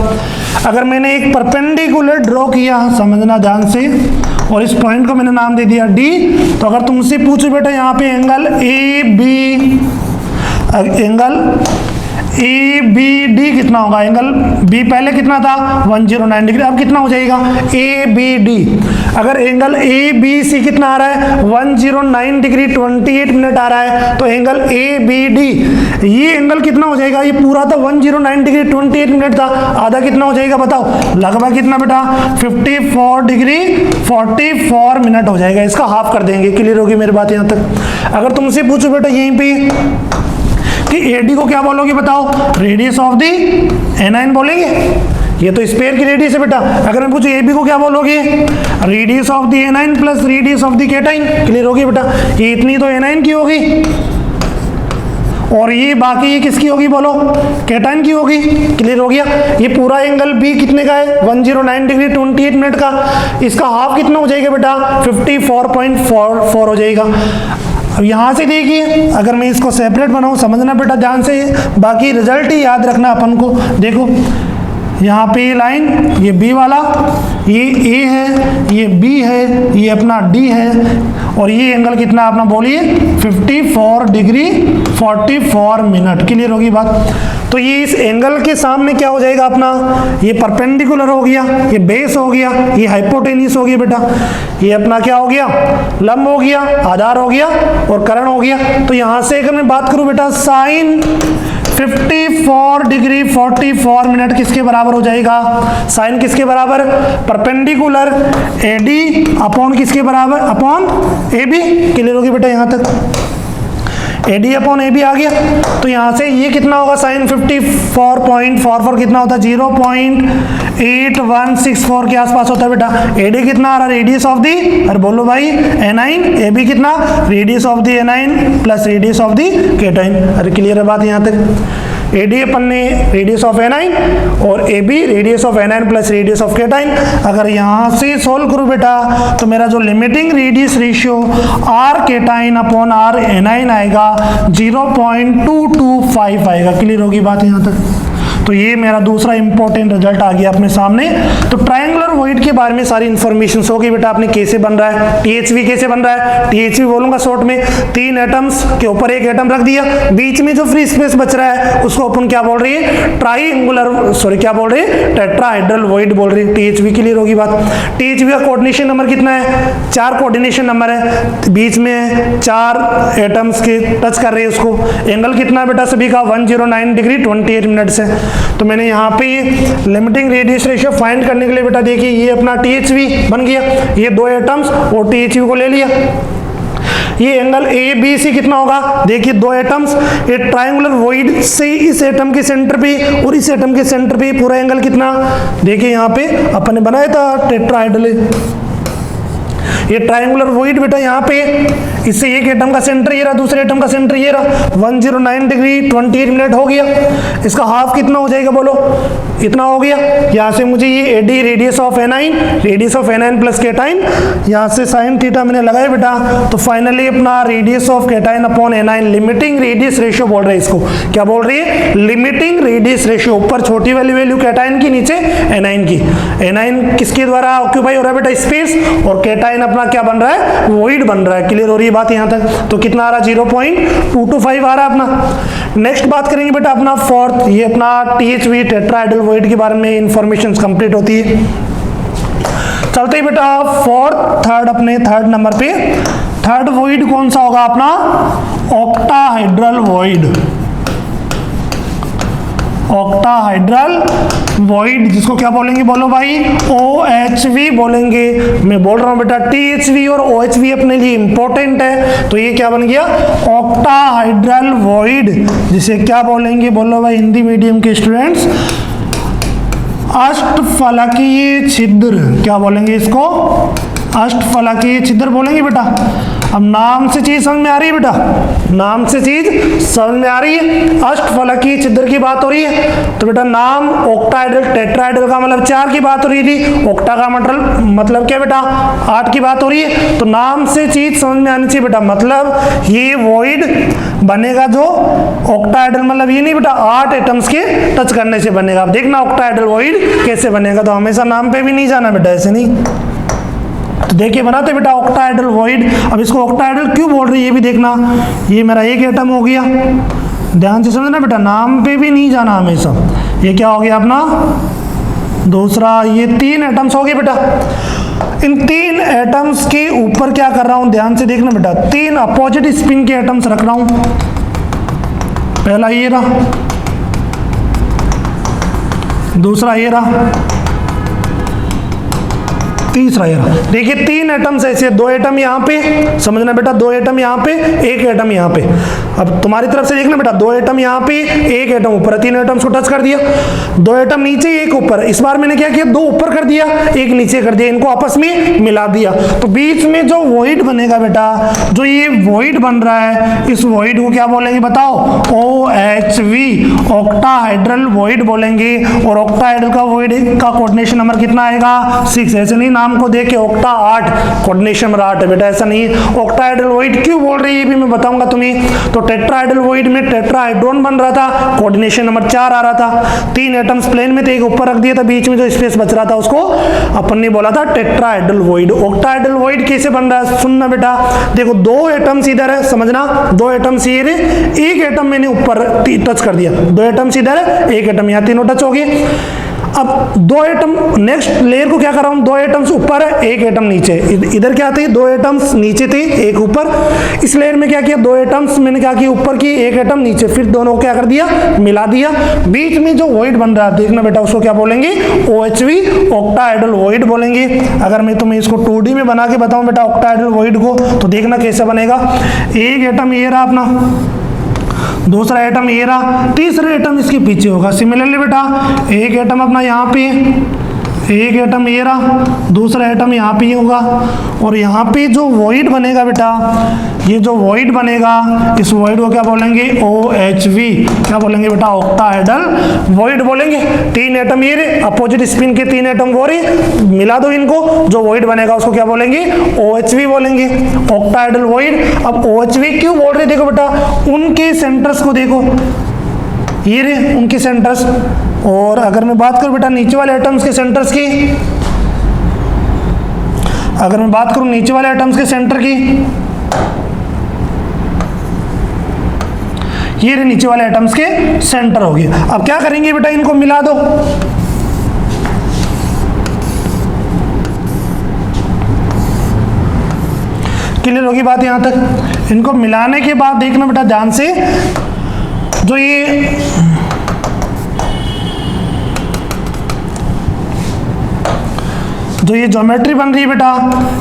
अगर मैंने एक परपेंडिकुलर ड्रॉ किया, समझना ध्यान से, और इस पॉइंट को मैंने नाम दे दिया D, तो अगर तुमसे पूछो बेटा यहाँ पे एंगल ABD कितना होगा, एंगल B पहले कितना था, 109 डिग्री, अब कितना हो जाएगा, ABD। अगर एंगल ABC कितना आ रहा है, 109 डिग्री 28 मिनट आ रहा है, तो एंगल ABD, ये एंगल कितना हो जाएगा, ये पूरा था 109 डिग्री 28 मिनट था, आधा कितना हो जाएगा बताओ, लगभग कितना बेटा, 54 डिग्री 44 मिनट हो जाएगा। इसका हाफ कर देंगे। क्लियर होगी मेरी बात यहाँ तक। अगर तुमसे पूछो बेटा यहीं पे कि AD को क्या बोलोगे, बताओ, रेडियस ऑफ द एनाइन बोलेंगे, ये तो स्पेयर की रेडियस है बेटा। अगर मैं पूछूं AB को क्या बोलोगे, radius of the anion plus radius of the cation. Clear होगी बेटा, ये इतनी तो एनाइन की होगी, और ये बाकी ये किसकी होगी, बोलो, कैटाइन की होगी। क्लियर हो गया। ये पूरा एंगल B कितने का है, 109 डिग्री 28 मिनट का, इसका हाफ कितना हो जाएगा बेटा, 54.44 हो जाएगा। अब यहाँ से देखिए, अगर मैं इसको सेपरेट बनाऊँ, समझना बेटा ध्यान से, बाकी रिजल्ट ही याद रखना अपन को। देखो यहाँ पे ये लाइन, ये B वाला, ये A है, ये B है, ये अपना D है, और ये एंगल कितना अपना बोलिए, 54 डिग्री 44 मिनट। क्लियर होगी बात। तो ये इस एंगल के सामने क्या हो जाएगा अपना, ये परपेंडिकुलर हो गया, ये बेस हो गया, ये हाइपोटेन्यूस हो गया बेटा, ये अपना क्या हो गया, लंब हो गया, आधार हो गया, और कर्ण हो गया। तो यहाँ से अगर मैं बात करूँ बेटा, साइन 54 डिग्री 44 मिनट किसके बराबर हो जाएगा, साइन किसके बराबर, परपेंडिकुलर AD अपॉन किसके बराबर, अपॉन AB। क्लियर होगी बेटा यहाँ तक, AD अपॉन AB आ गया। तो यहाँ से ये कितना होगा, साइन 54.44 कितना होता है, 0.8164 के आसपास होता है बेटा। AD कितना आ रहा है, रेडियस ऑफ दी, अरे बोलो भाई, एनाइन। AB कितना, radius of the A9 plus radius of the cation. अरे क्लियर है बात यहाँ तक। AD अपन ने रेडियस ऑफ एनाइन, और AB radius of anion plus radius of cation. अगर यहाँ से सोल्व करूँ बेटा, तो मेरा जो limiting radius ratio R cation upon R A9 आएगा 0.225 आएगा। क्लियर होगी बात यहाँ तक। तो ये मेरा दूसरा इंपॉर्टेंट रिजल्ट आ गया अपने सामने। तो ट्रायंगुलर वॉइड के बारे में सारी इन्फॉर्मेशन हो गई बेटा, आपने कैसे बन रहा है, THV कैसे बन रहा है, THV बोलूंगा शॉर्ट में, 3 एटम्स के ऊपर एक एटम रख दिया, बीच में जो फ्री स्पेस बच रहा है उसको अपन क्या बोल रही है, ट्राइंगुलर, सॉरी क्या बोल रही है, टेट्राहेड्रल वॉइड बोल रही है, THV। क्लियर होगी बात। THV का कोऑर्डिनेशन नंबर कितना है, 4 कोऑर्डिनेशन नंबर है, बीच में 4 एटम्स के टच कर रहे हैं उसको। एंगल कितना है बेटा सभी का, 109 डिग्री 28 मिनट से। तो मैंने यहाँ पे लिमिटिंग रेडियस रेशियो फाइंड करने के लिए बेटा देखिए, ये अपना THV बन गया, ये 2 एटम्स और THV को ले लिया। ये एंगल ABC कितना होगा, देखिए 2 एटम्स, ये ट्रायंगुलर वॉइड से इस एटम के सेंटर पे और इस एटम के सेंटर पे पूरा एंगल कितना, देखिए यहाँ पे अपन ने बनाया था टेट्राहेड्रल। ये ट्रायंगुलर वॉइड बेटा यहाँ पे इससे एक एटम का सेंटर ये रहा, दूसरे एटम का सेंटर ये रहा, 109 डिग्री 28 मिनट हो गया। इसका हाफ कितना हो जाएगा बोलो, इतना हो गया। यहाँ से मुझे ये AD radius of anion, radius of anion plus cation, यहाँ से साइन थीटा मैंने लगाया बेटा, तो फाइनली अपना radius of cation upon A9, limiting radius ratio बोल रहे हैं इसको, क्या बोल रही है, लिमिटिंग रेडियस रेशियो। ऊपर छोटी वाली वैल्यू केटाइन की, नीचे एनाइन की। एनाइन किसके द्वारा ऑक्यूपाई हो रहा है बेटा, स्पेस, और केटाइन अपना क्या बन रहा है, वॉइड बन रहा है। क्लियर हो रही है बात यहाँ तक? तो कितना आ रहा है, 0.225 आ रहा है अपना। नेक्स्ट बात करेंगे बेटा अपना फोर्थ, ये अपना THV टेट्राहेड्रल वॉइड के बारे में इंफॉर्मेशन कंप्लीट होती है। चलते ही बेटा फोर्थ, थर्ड, अपने थर्ड नंबर पे थर्ड वॉइड कौन सा होगा अपना, ऑक्टाहाइड्रल वॉइड। ऑक्टाहाइड्रल वॉइड जिसको क्या बोलेंगे बोलो भाई, OHV बोलेंगे। मैं बोल रहा हूं बेटा THV और OHV अपने लिए इंपॉर्टेंट है, तो ये क्या बन गया, ऑक्टाहाइड्रल वॉइड, जिसे क्या बोलेंगे बोलो भाई हिंदी मीडियम के स्टूडेंट्स, अष्टफलकीय छिद्र। क्या बोलेंगे इसको, अष्टफलकीय छिद्र बोलेंगे बेटा। अब नाम से चीज समझ में आ रही है बेटा, नाम से चीज समझ में आ रही है। अष्टफलकीय छिद्र की बात हो रही है, तो बेटा नाम ऑक्टाहाइड्रल, टेट्राहाइड्रल का मतलब 4 की बात हो रही थी, ऑक्टा का मतलब क्या बेटा 8 की बात हो रही है। तो नाम से चीज समझ में आनी चाहिए बेटा, मतलब ये वॉइड बनेगा जो ऑक्टाहाइड्रल, मतलब ये नहीं बेटा 8 एटम्स के टच करने से बनेगा। अब देखना ऑक्टाहाइड्रल वॉइड कैसे बनेगा, तो हमेशा नाम पे भी नहीं जाना बेटा, ऐसे नहीं। तो देखिए बनाते बेटा ऑक्टाहाइड्रल वॉइड। अब इसको ऑक्टाहाइड्रल क्यों बोल रही है ये भी देखना। ये मेरा एक एटम हो गया, ध्यान से समझना बेटा, नाम पे भी नहीं जाना हमेशा। ये क्या हो गया अपना दूसरा, ये 3 एटम्स हो गए बेटा। इन 3 एटम्स के ऊपर क्या कर रहा हूं, ध्यान से देखना बेटा, 3 अपोजिट स्पिन के एटम्स रख रहा हूं। पहला ये रहा, दूसरा ये रहा, तीसरा ये रहा। देखिए 3 एटम्स ऐसे, 2 एटम यहाँ पे, समझना बेटा 2 एटम यहाँ पे, 1 एटम यहाँ पे। अब तुम्हारी तरफ से देखना बेटा 2 एटम यहाँ पे, 1 एटम ऊपर, 3 एटम्स को टच कर दिया, 2 एटम नीचे, 1 ऊपर। इस बार मैंने क्या किया, 2 ऊपर कर दिया, 1 नीचे कर दिया, इनको आपस में मिला दिया। तो बीच में जो वॉइड बनेगा बेटा, जो ये वॉइड बन रहा है, इस वॉइड को क्या बोलेंगे बताओ, OHV, ऑक्टाहाइड्रल वॉइड बोलेंगे। और ऑक्टाहाइड्रल का वॉइड का कोऑर्डिनेशन नंबर कितना आएगा, 6। ऐसे नहीं नाम को देख के ऑक्टा 8, कोऑर्डिनेशन नंबर 8 है बेटा, ऐसा नहीं। ऑक्टाहाइड्रल वॉइड क्यों बोल रही है ये भी मैं बताऊंगा तुम्हें। तो टेट्राहाइड्रल वॉइड में टेट्राहाइड्रोन बन रहा था, कोऑर्डिनेशन नंबर 4 आ रहा था। 3 एटम्स प्लेन में थे, एक ऊपर रख दिया था, बीच में जो स्पेस बच रहा था उसको अपन ने बोला था टेट्राहाइड्रल वॉइड। ऑक्टाहाइड्रल वॉइड कैसे बन रहा है सुनना बेटा, देखो 2 एटम्स इधर है, समझना 2 एटम्स ये रे, 1 एटम मैंने ऊपर टच कर दिया, 2 एटम्स इधर है, 1 एटम यहाँ, तीनों टच हो गए। अब 2 एटम नेक्स्ट लेयर को क्या कर रहा हूं, 2 एटम्स ऊपर है, 1 एटम नीचे। इधर क्या थे, 2 एटम्स नीचे थे, 1 ऊपर। इस लेयर में क्या किया, 2 एटम्स मैंने क्या किया ऊपर की, 1 एटम नीचे, फिर दोनों को क्या कर दिया, मिला दिया। बीच में जो वॉइड बन रहा है देखना बेटा, उसको क्या बोलेंगे, OHV, ऑक्टाहाइड्रल वॉइड बोलेंगे। अगर मैं तुम्हें इसको 2D में बना के बताऊं बेटा ऑक्टाहाइड्रल वॉइड को, तो देखना कैसे बनेगा। 1 एटम ये रहा अपना, दूसरा एटम ये रहा, तीसरा एटम इसके पीछे होगा। सिमिलरली बेटा 1 एटम अपना यहाँ पे, 1 एटम ये रहा, दूसरा एटम यहाँ पे होगा। और यहाँ पे जो वॉइड बनेगा बेटा, ये जो वॉइड बनेगा, इस वॉइड को क्या बोलेंगे, OHV, क्या बोलेंगे बेटा, ऑक्टाहाइड्रल वॉइड बोलेंगे। 3 एटम ये रे, अपोजिट स्पिन के 3 एटम वो रे, मिला दो इनको, जो वॉइड बनेगा उसको क्या बोलेंगे, OHV बोलेंगे, ऑक्टाहाइड्रल वॉइड। अब OHV क्यों बोल रहे, देखो बेटा उनके सेंटर्स को देखो, ये रे उनके सेंटर्स। और अगर मैं बात करूं बेटा नीचे वाले एटम्स के सेंटर्स की, अगर मैं बात करूं नीचे वाले एटम्स के सेंटर की, ये रे नीचे वाले एटम्स के सेंटर हो गए। अब क्या करेंगे बेटा, इनको मिला दो, क्लियर होगी बात यहां तक। इनको मिलाने के बाद देखना बेटा ध्यान से, जो ये ज्योमेट्री बन रही है बेटा,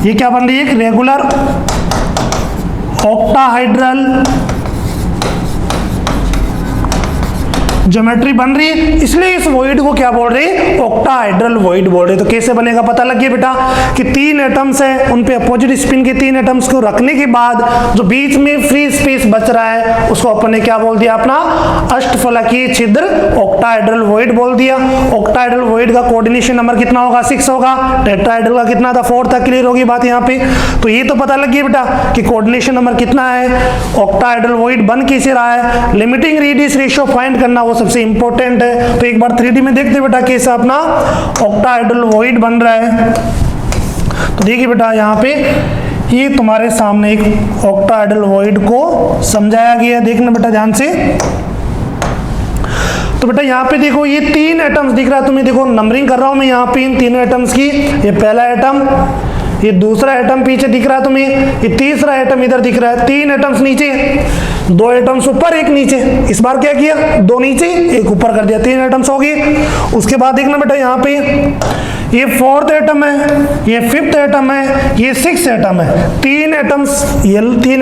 ये क्या बन रही है, एक रेगुलर ऑक्टाहाइड्रल ज्योमेट्री बन रही है, इसलिए इस वॉइड को क्या बोल रहे हैं, ऑक्टाहेड्रल वॉइड बोल रहे हैं। तो कैसे बनेगा पता लग गया बेटा कि 3 एटम्स है, उन पे अपोजिट स्पिन के 3 एटम्स को रखने के बाद जो बीच में फ्री स्पेस बच रहा है उसको अपन ने क्या बोल दिया, अपना अष्टफलकीय छिद्र ऑक्टाहेड्रल वॉइड बोल दिया। ऑक्टाहेड्रल वॉइड का कोऑर्डिनेशन नंबर कितना होगा, 6 होगा। टेट्राहेड्रल का कितना था, 4 था। क्लियर होगी बात यहाँ पे। तो ये तो पता लग गया बेटा कि कोऑर्डिनेशन नंबर कितना है, ऑक्टाहेड्रल वॉइड बन कैसे रहा है। लिमिटिंग रेडियस रेशियो फाइंड करना वो सबसे इंपॉर्टेंट है। तो एक बार 3D में देखते बेटा कैसा अपना ऑक्टाहेड्रल वॉइड बन रहा है। तो देखिए बेटा यहाँ पे ये तुम्हारे सामने एक ऑक्टाहेड्रल वॉइड को समझाया गया, देखना बेटा ध्यान से। तो बेटा यहाँ पे देखो ये 3 एटम्स दिख रहा है तुम्हें, देखो नंबरिंग कर रहा हूं मैं यहाँ पे इन तीनों एटम्स की। ये पहला एटम, ये दूसरा एटम पीछे दिख रहा है तुम्हें, ये तीसरा एटम इधर दिख रहा है। 3 एटम्स नीचे, 2 एटम्स ऊपर, एक नीचे। इस बार क्या किया, 2 नीचे 1 ऊपर कर दिया, 3 एटम्स हो गए। उसके बाद देखना बेटा यहाँ पे ये 4th एटम है, ये 5th एटम है, ये 6th एटम है। 3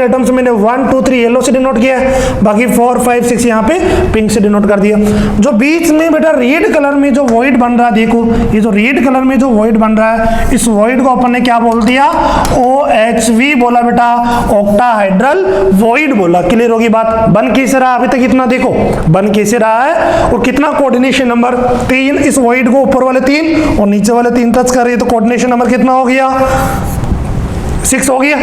एटम्स मैंने 1 2 3 येलो से डिनोट किया है, बाकी 4 5 6 यहाँ पे पिंक से डिनोट कर दिया। जो बीच में बेटा रेड कलर में जो वॉइड बन रहा है, देखो ये जो रेड कलर में जो वॉइड बन रहा है, इस वॉइड को अपन ने क्या बोल दिया, OHV बोला बेटा, ऑक्टाहेड्रल वॉइड बोला। क्लियर होगी बात। बन कैसे रहा अभी तक इतना, देखो बन कैसे रहा है और कितना कोऑर्डिनेशन नंबर 3, इस वॉइड को ऊपर वाले 3 और नीचे वाले 3 टच कर रही है, तो कोऑर्डिनेशन नंबर कितना हो गया, 6 हो गया।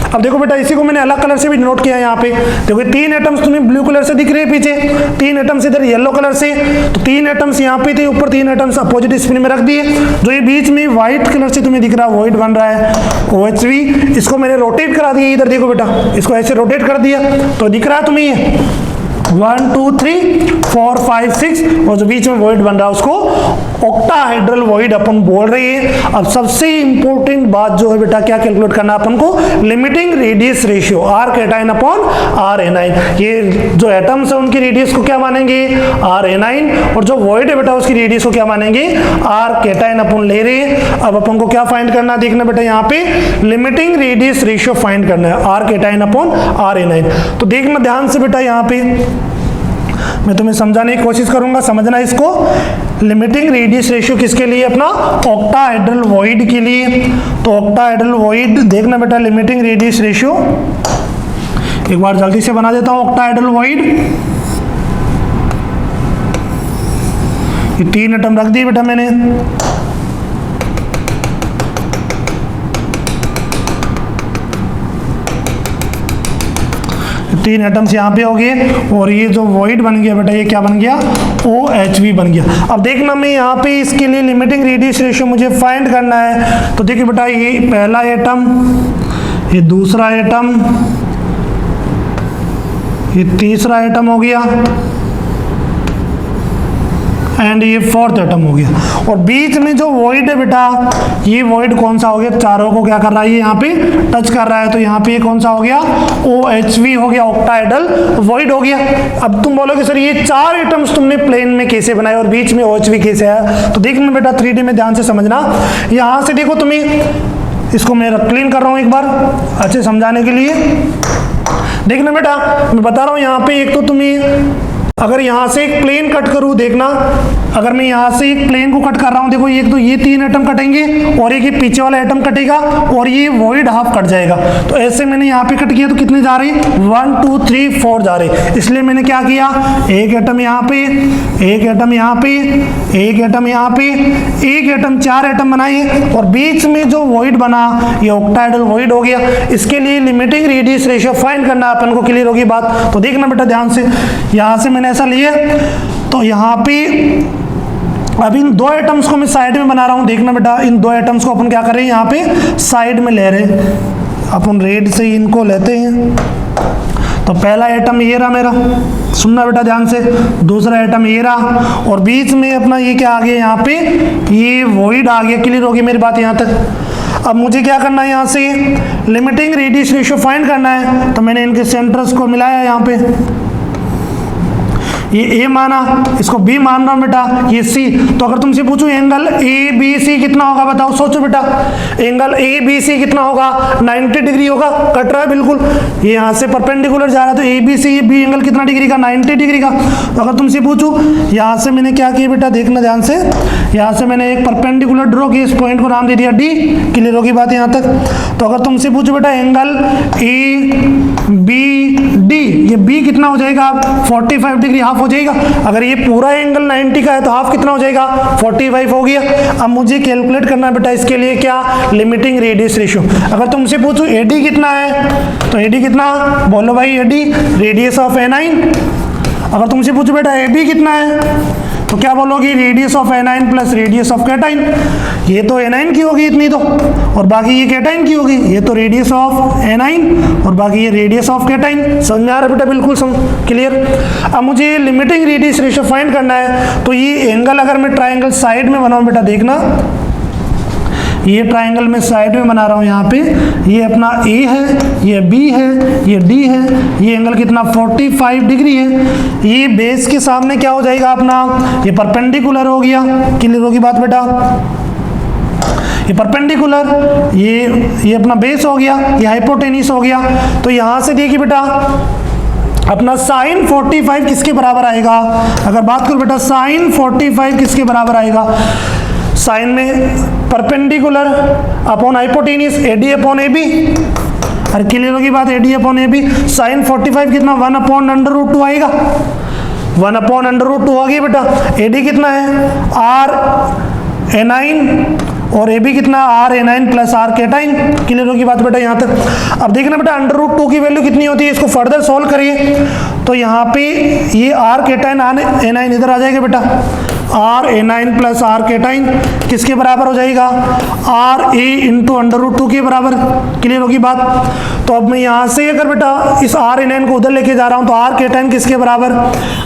अब देखो बेटा इसी को मैंने अलग कलर से भी नोट किया यहाँ पे, देखो 3 एटम्स तुम्हें ब्लू कलर से दिख रहे हैं पीछे, 3 एटम्स इधर येलो कलर से। तो 3 एटम्स यहाँ पे थे, ऊपर 3 एटम्स अपोजिट स्पिन में रख दिए। जो ये बीच में व्हाइट कलर से तुम्हें दिख रहा है वॉइड बन रहा है OHV, इसको मैंने रोटेट करा दिया। इधर देखो बेटा, इसको ऐसे रोटेट कर दिया तो दिख रहा है तुम्हें ये 1 2 3 4 5 6 और जो बीच में वॉइड बन रहा है उसको ऑक्टाहेड्रल वॉइड अपन बोल रहे हैं। अब सबसे इंपॉर्टेंट बात जो है बेटा क्या कैलकुलेट करना है अपन को, limiting radius ratio R cation upon R A9. ये जो एटम्स है उनकी रेडियस को क्या मानेंगे, R एनाइन, और जो वॉइड है बेटा उसकी रेडियस को क्या मानेंगे, R कैटायन अपन ले रहे हैं। अब अपन को क्या फाइंड करना है, देखना बेटा यहाँ पे लिमिटिंग रेडियस रेशियो फाइंड करना है, R cation upon R A9. तो देखना ध्यान से बेटा यहाँ पे मैं तुम्हें समझाने की कोशिश करूंगा, समझना इसको। लिमिटिंग रेडियस रेशियो किसके लिए, अपना ऑक्टाहेड्रल वॉइड के लिए। तो ऑक्टाहेड्रल वॉइड देखना बेटा, लिमिटिंग रेडियस रेशियो एक बार जल्दी से बना देता हूं। ऑक्टाहेड्रल वॉइड, ये 3 एटम रख दिए बेटा मैंने। तीन एटम्स यहाँ पे हो गए और ये जो वॉइड बन गया बेटा ये क्या बन गया, OHV बन गया। अब देखना मैं यहाँ पे इसके लिए लिमिटिंग रेडियस रेशियो मुझे फाइंड करना है। तो देखिए बेटा ये पहला एटम, ये दूसरा एटम, ये तीसरा एटम हो गया एंड ये 4th एटम हो गया। और बीच में जो वॉइड है बेटा, ये वॉइड कौन सा हो गया, चारों को क्या कर रहा है, ये यहाँ पे टच कर रहा है। तो यहाँ पे ये कौन सा हो गया, OHV हो गया, ऑक्टाहेड्रल वॉइड हो गया। अब तुम बोलोगे सर ये 4 एटम्स तुमने प्लेन में कैसे बनाए और बीच में OHV कैसे है। तो देखना बेटा 3D में ध्यान से समझना। यहाँ से देखो तुम्हें, इसको मैं क्लीन कर रहा हूँ एक बार अच्छे समझाने के लिए। देखना बेटा मैं बता रहा हूँ यहाँ पे, एक तो तुम्हें अगर यहाँ से एक प्लेन कट करूँ, देखना अगर मैं यहाँ से एक प्लेन को कट कर रहा हूँ, देखो एक तो ये 3 एटम कटेंगे और एक ये पीछे वाला एटम कटेगा और ये वॉइड हाफ कट जाएगा। तो ऐसे मैंने यहाँ पे कट किया तो कितने जा रहे हैं, 1 2 3 4 जा रहे। इसलिए मैंने क्या किया, एक एटम यहाँ पे, एक एटम यहाँ पे, एक एटम यहाँ पे, एक एटम, 4 एटम बनाए और बीच में जो वॉइड बना ये ऑक्टाहेड्रल वॉइड हो गया। इसके लिए लिमिटिंग रेडियस रेशियो फाइंड करना अपन को। क्लियर होगी बात। तो देखना बेटा ध्यान से, यहाँ से मैंने ऐसा लिया तो यहाँ पे अब इन 2 एटम्स को मैं साइड में बना रहा हूँ। देखना बेटा इन 2 एटम्स को अपन क्या कर रहे हैं, यहाँ पे साइड में ले रहे हैं। अपन रेड से इनको लेते हैं। तो पहला एटम ये रहा मेरा, सुनना बेटा ध्यान से, दूसरा एटम ये रहा और बीच में अपना ये क्या आ गया, यहाँ पे ये वॉइड आ गया। क्लियर होगी मेरी बात यहाँ तक। अब मुझे क्या करना है, यहाँ से लिमिटिंग रेडियस रेशियो फाइंड करना है। तो मैंने इनके सेंटर्स को मिलाया यहाँ पे, ये ए माना, इसको बी मान रहा हूं बेटा, ये सी। तो अगर तुमसे पूछूं एंगल ए बी सी कितना होगा बताओ, सोचो बेटा, एंगल ए बी सी कितना होगा, 90 डिग्री होगा, कट रहा है बिल्कुल, ये यहाँ से परपेंडिकुलर जा रहा है, तो A B C B angle कितना डिग्री का, 90 डिग्री का। तो अगर तुमसे पूछूं, यहाँ से मैंने क्या किया बेटा, देखना ध्यान से, यहाँ से मैंने एक परपेंडिकुलर ड्रॉ किया, इस पॉइंट को नाम दे दिया डी। क्लियर होगी बात यहाँ तक। तो अगर तुमसे पूछो बेटा एंगल ए बी डी, ये बी कितना हो जाएगा, 45 डिग्री, हाफ हो जाएगा। अगर ये पूरा एंगल 90 का है तो हाफ कितना हो जाएगा, 45 हो गया। अब मुझे कैलकुलेट करना है बेटा इसके लिए क्या, लिमिटिंग रेडियस रेशियो। अगर तुमसे पूछूं एडी कितना है, तो एडी कितना, बोलो भाई एडी, रेडियस ऑफ एनाइन। अगर तुमसे पूछो बेटा एबी कितना है, तो क्या बोलोगे, radius of anion plus radius of cation. ये तो एनाइन की होगी इतनी तो, और बाकी ये कैटाइन की होगी। ये तो रेडियस ऑफ एनाइन और बाकी ये रेडियस ऑफ कैटाइन। समझ में आ रहा है बेटा, बिल्कुल क्लियर। अब मुझे लिमिटिंग रेडियस रेशियो फाइंड करना है। तो ये एंगल अगर मैं ट्राइंगल साइड में बनाऊं बेटा, देखना ये ट्राइंगल में साइड में बना रहा हूँ, यहाँ पे ये अपना ए है, ये बी है, ये डी है, ये एंगल कितना 45 डिग्री है। ये बेस के सामने क्या हो जाएगा अपना, ये परपेंडिकुलर हो गया। क्लियर होगी बात बेटा, ये परपेंडिकुलर, ये अपना बेस हो गया, ये हाइपोटेनिस हो गया। तो यहाँ से देखिए बेटा अपना साइन 45 किसके बराबर आएगा, अगर बात करूँ बेटा साइन 45 किसके बराबर आएगा, साइन में perpendicular upon hypotenuse, AD upon AB. अरे क्लियर होगी बात, एडी अपॉन एबी। साइन 45 कितना, 1 अपॉन √2 आएगा, 1 अपॉन √2 आ गया बेटा। एडी कितना है, आर एनाइन, और ए बी कितना, R A9 plus R cation. Clear होगी बात बेटा यहाँ तक। अब देखना बेटा √2 की वैल्यू कितनी होती है, इसको फर्दर सॉल्व करिए। तो यहाँ पे ये आर कैटाइन आर एनाइन इधर आ जाएगा बेटा, R A9 plus R cation किसके बराबर हो जाएगा, आर ए इंटू √2 के बराबर। क्लियर होगी बात। तो अब मैं यहाँ से अगर बेटा इस आर एनाइन को उधर लेके जा रहा हूँ, तो आर कैटाइन किसके बराबर,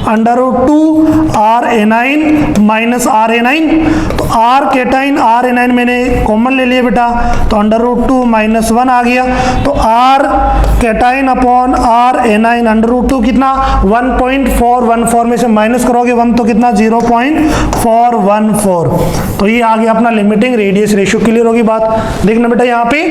√2 R anion minus R anion. तो आर कैटाइन आर एनाइन मैंने कॉमन ले लिया बेटा, तो √2 माइनस 1 आ गया। तो R cation upon R anion √2 कितना 1.414 में से माइनस करोगे 1 तो कितना 0.414। तो ये आ गया अपना लिमिटिंग रेडियस रेशियो। क्लियर होगी बात। देखना बेटा यहाँ पे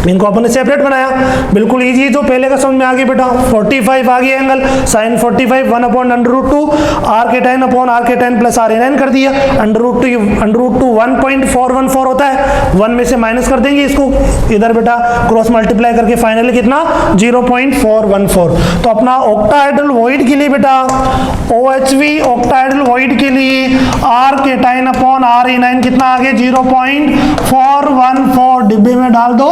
इनको अपन ने सेपरेट बनाया, बिल्कुल इजी है। जो पहले का समझ में आ गया बेटा, 45 आ गया angle, sine 45 1 upon √2 R cation upon R cation plus R anion कर दिया। √2 1.414 होता है, 1 में से माइनस कर देंगे इसको इधर बेटा, क्रॉस मल्टीप्लाई करके फाइनली कितना 0.414। तो अपना ऑक्टाहेड्रल वॉइड के लिए बेटा, OHV ऑक्टाहेड्रल वॉइड के लिए R cation upon R anion कितना आ गया 0.414। डिब्बे में डाल दो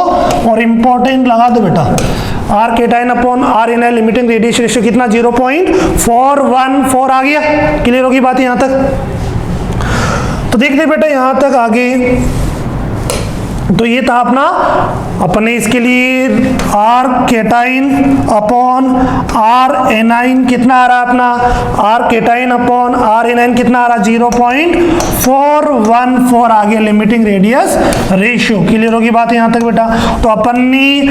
और इंपॉर्टेंट लगा दो बेटा, R cation upon R anion limiting radius ratio कितना 0.414 आ गया। क्लियर होगी बात यहां तक। तो देखते बेटा यहां तक आगे, तो ये था अपना अपने इसके लिए R cation upon R anion कितना आ रहा है अपना, R cation upon R anion कितना आ रहा है 0.414 आ गया लिमिटिंग रेडियस रेशियो। क्लियर होगी बात यहां तक बेटा। तो अपन ने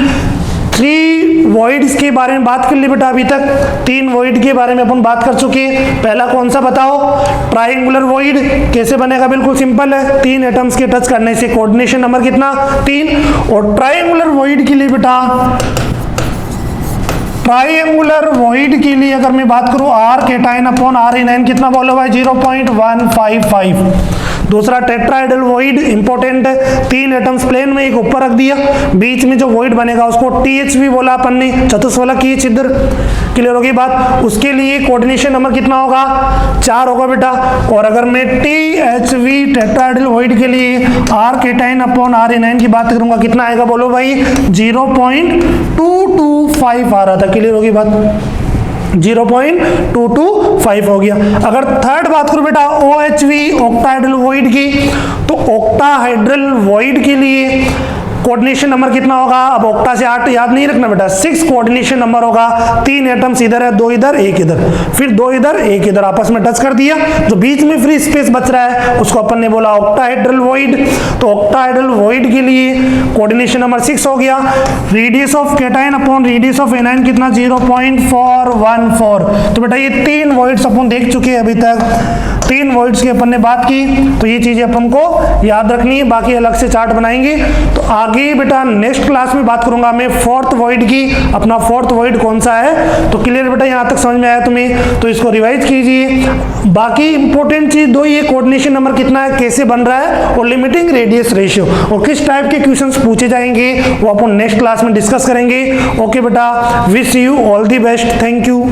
3 वॉइड्स के बारे में बात कर ली बेटा, अभी तक 3 वॉइड के बारे में अपन बात कर चुके हैं। पहला कौन सा बताओ, ट्रायंगुलर वॉइड कैसे बनेगा, बिल्कुल सिंपल है, 3 एटम्स के टच करने से कोऑर्डिनेशन नंबर कितना 3। और ट्रायंगुलर वॉइड के लिए बेटा, ट्रायंगुलर वॉइड के लिए अगर मैं बात करूं R cation upon R anion कितना बोलो भाई 0.155। दूसरा टेट्राहेड्रल वॉइड इंपॉर्टेंट है, 3 एटम्स प्लेन में एक ऊपर रख दिया, बीच में जो वॉइड बनेगा उसको THV बोला अपन ने, चतुष्फलक की छिद्र। क्लियर होगी बात। उसके लिए कोऑर्डिनेशन नंबर कितना होगा 4 होगा बेटा। और अगर मैं THV टेट्राहेड्रल वॉइड के लिए R cation upon R anion की बात करूंगा कितना आएगा बोलो भाई 0.225 आ रहा था। क्लियर होगी बात, 0.225 हो गया। अगर थर्ड बात करूं बेटा OHV ऑक्टाहेड्रल वॉइड की, तो ऑक्टाहेड्रल वॉइड के लिए कोऑर्डिनेशन नंबर कितना होगा, अब ऑक्टा से 8 याद नहीं रखना बेटा, 6 कोऑर्डिनेशन नंबर होगा, 3 एटम्स इधर है, 2 इधर 1 इधर, फिर 2 इधर 1 इधर आपस में टच कर दिया, जो बीच में फ्री स्पेस बच रहा है उसको अपन ने बोला ऑक्टाहेड्रल वॉइड। तो ऑक्टाहेड्रल वॉइड के लिए कोऑर्डिनेशन नंबर 6 हो गया। Radius of cation upon radius of anion कितना 0.414। तो बेटा ये 3 वॉइड्स अपन देख चुके हैं अभी तक, 3 वॉइड्स की अपन ने बात की, तो ये चीजें अपन को याद रखनी है, बाकी अलग से चार्ट बनाएंगे। तो आगे बेटा नेक्स्ट क्लास में बात करूंगा मैं 4th वॉइड की, अपना 4th वॉइड कौन सा है। तो क्लियर बेटा, यहां तक समझ में आया तुम्हें, तो इसको रिवाइज कीजिए। बाकी इंपॉर्टेंट चीज दो, ये कोऑर्डिनेशन नंबर कितना है, कैसे बन रहा है, और लिमिटिंग रेडियस रेशियो, और किस टाइप के क्वेश्चंस पूछे जाएंगे वो अपन नेक्स्ट क्लास में डिस्कस करेंगे। ओके बेटा, wish you all the best, thank you.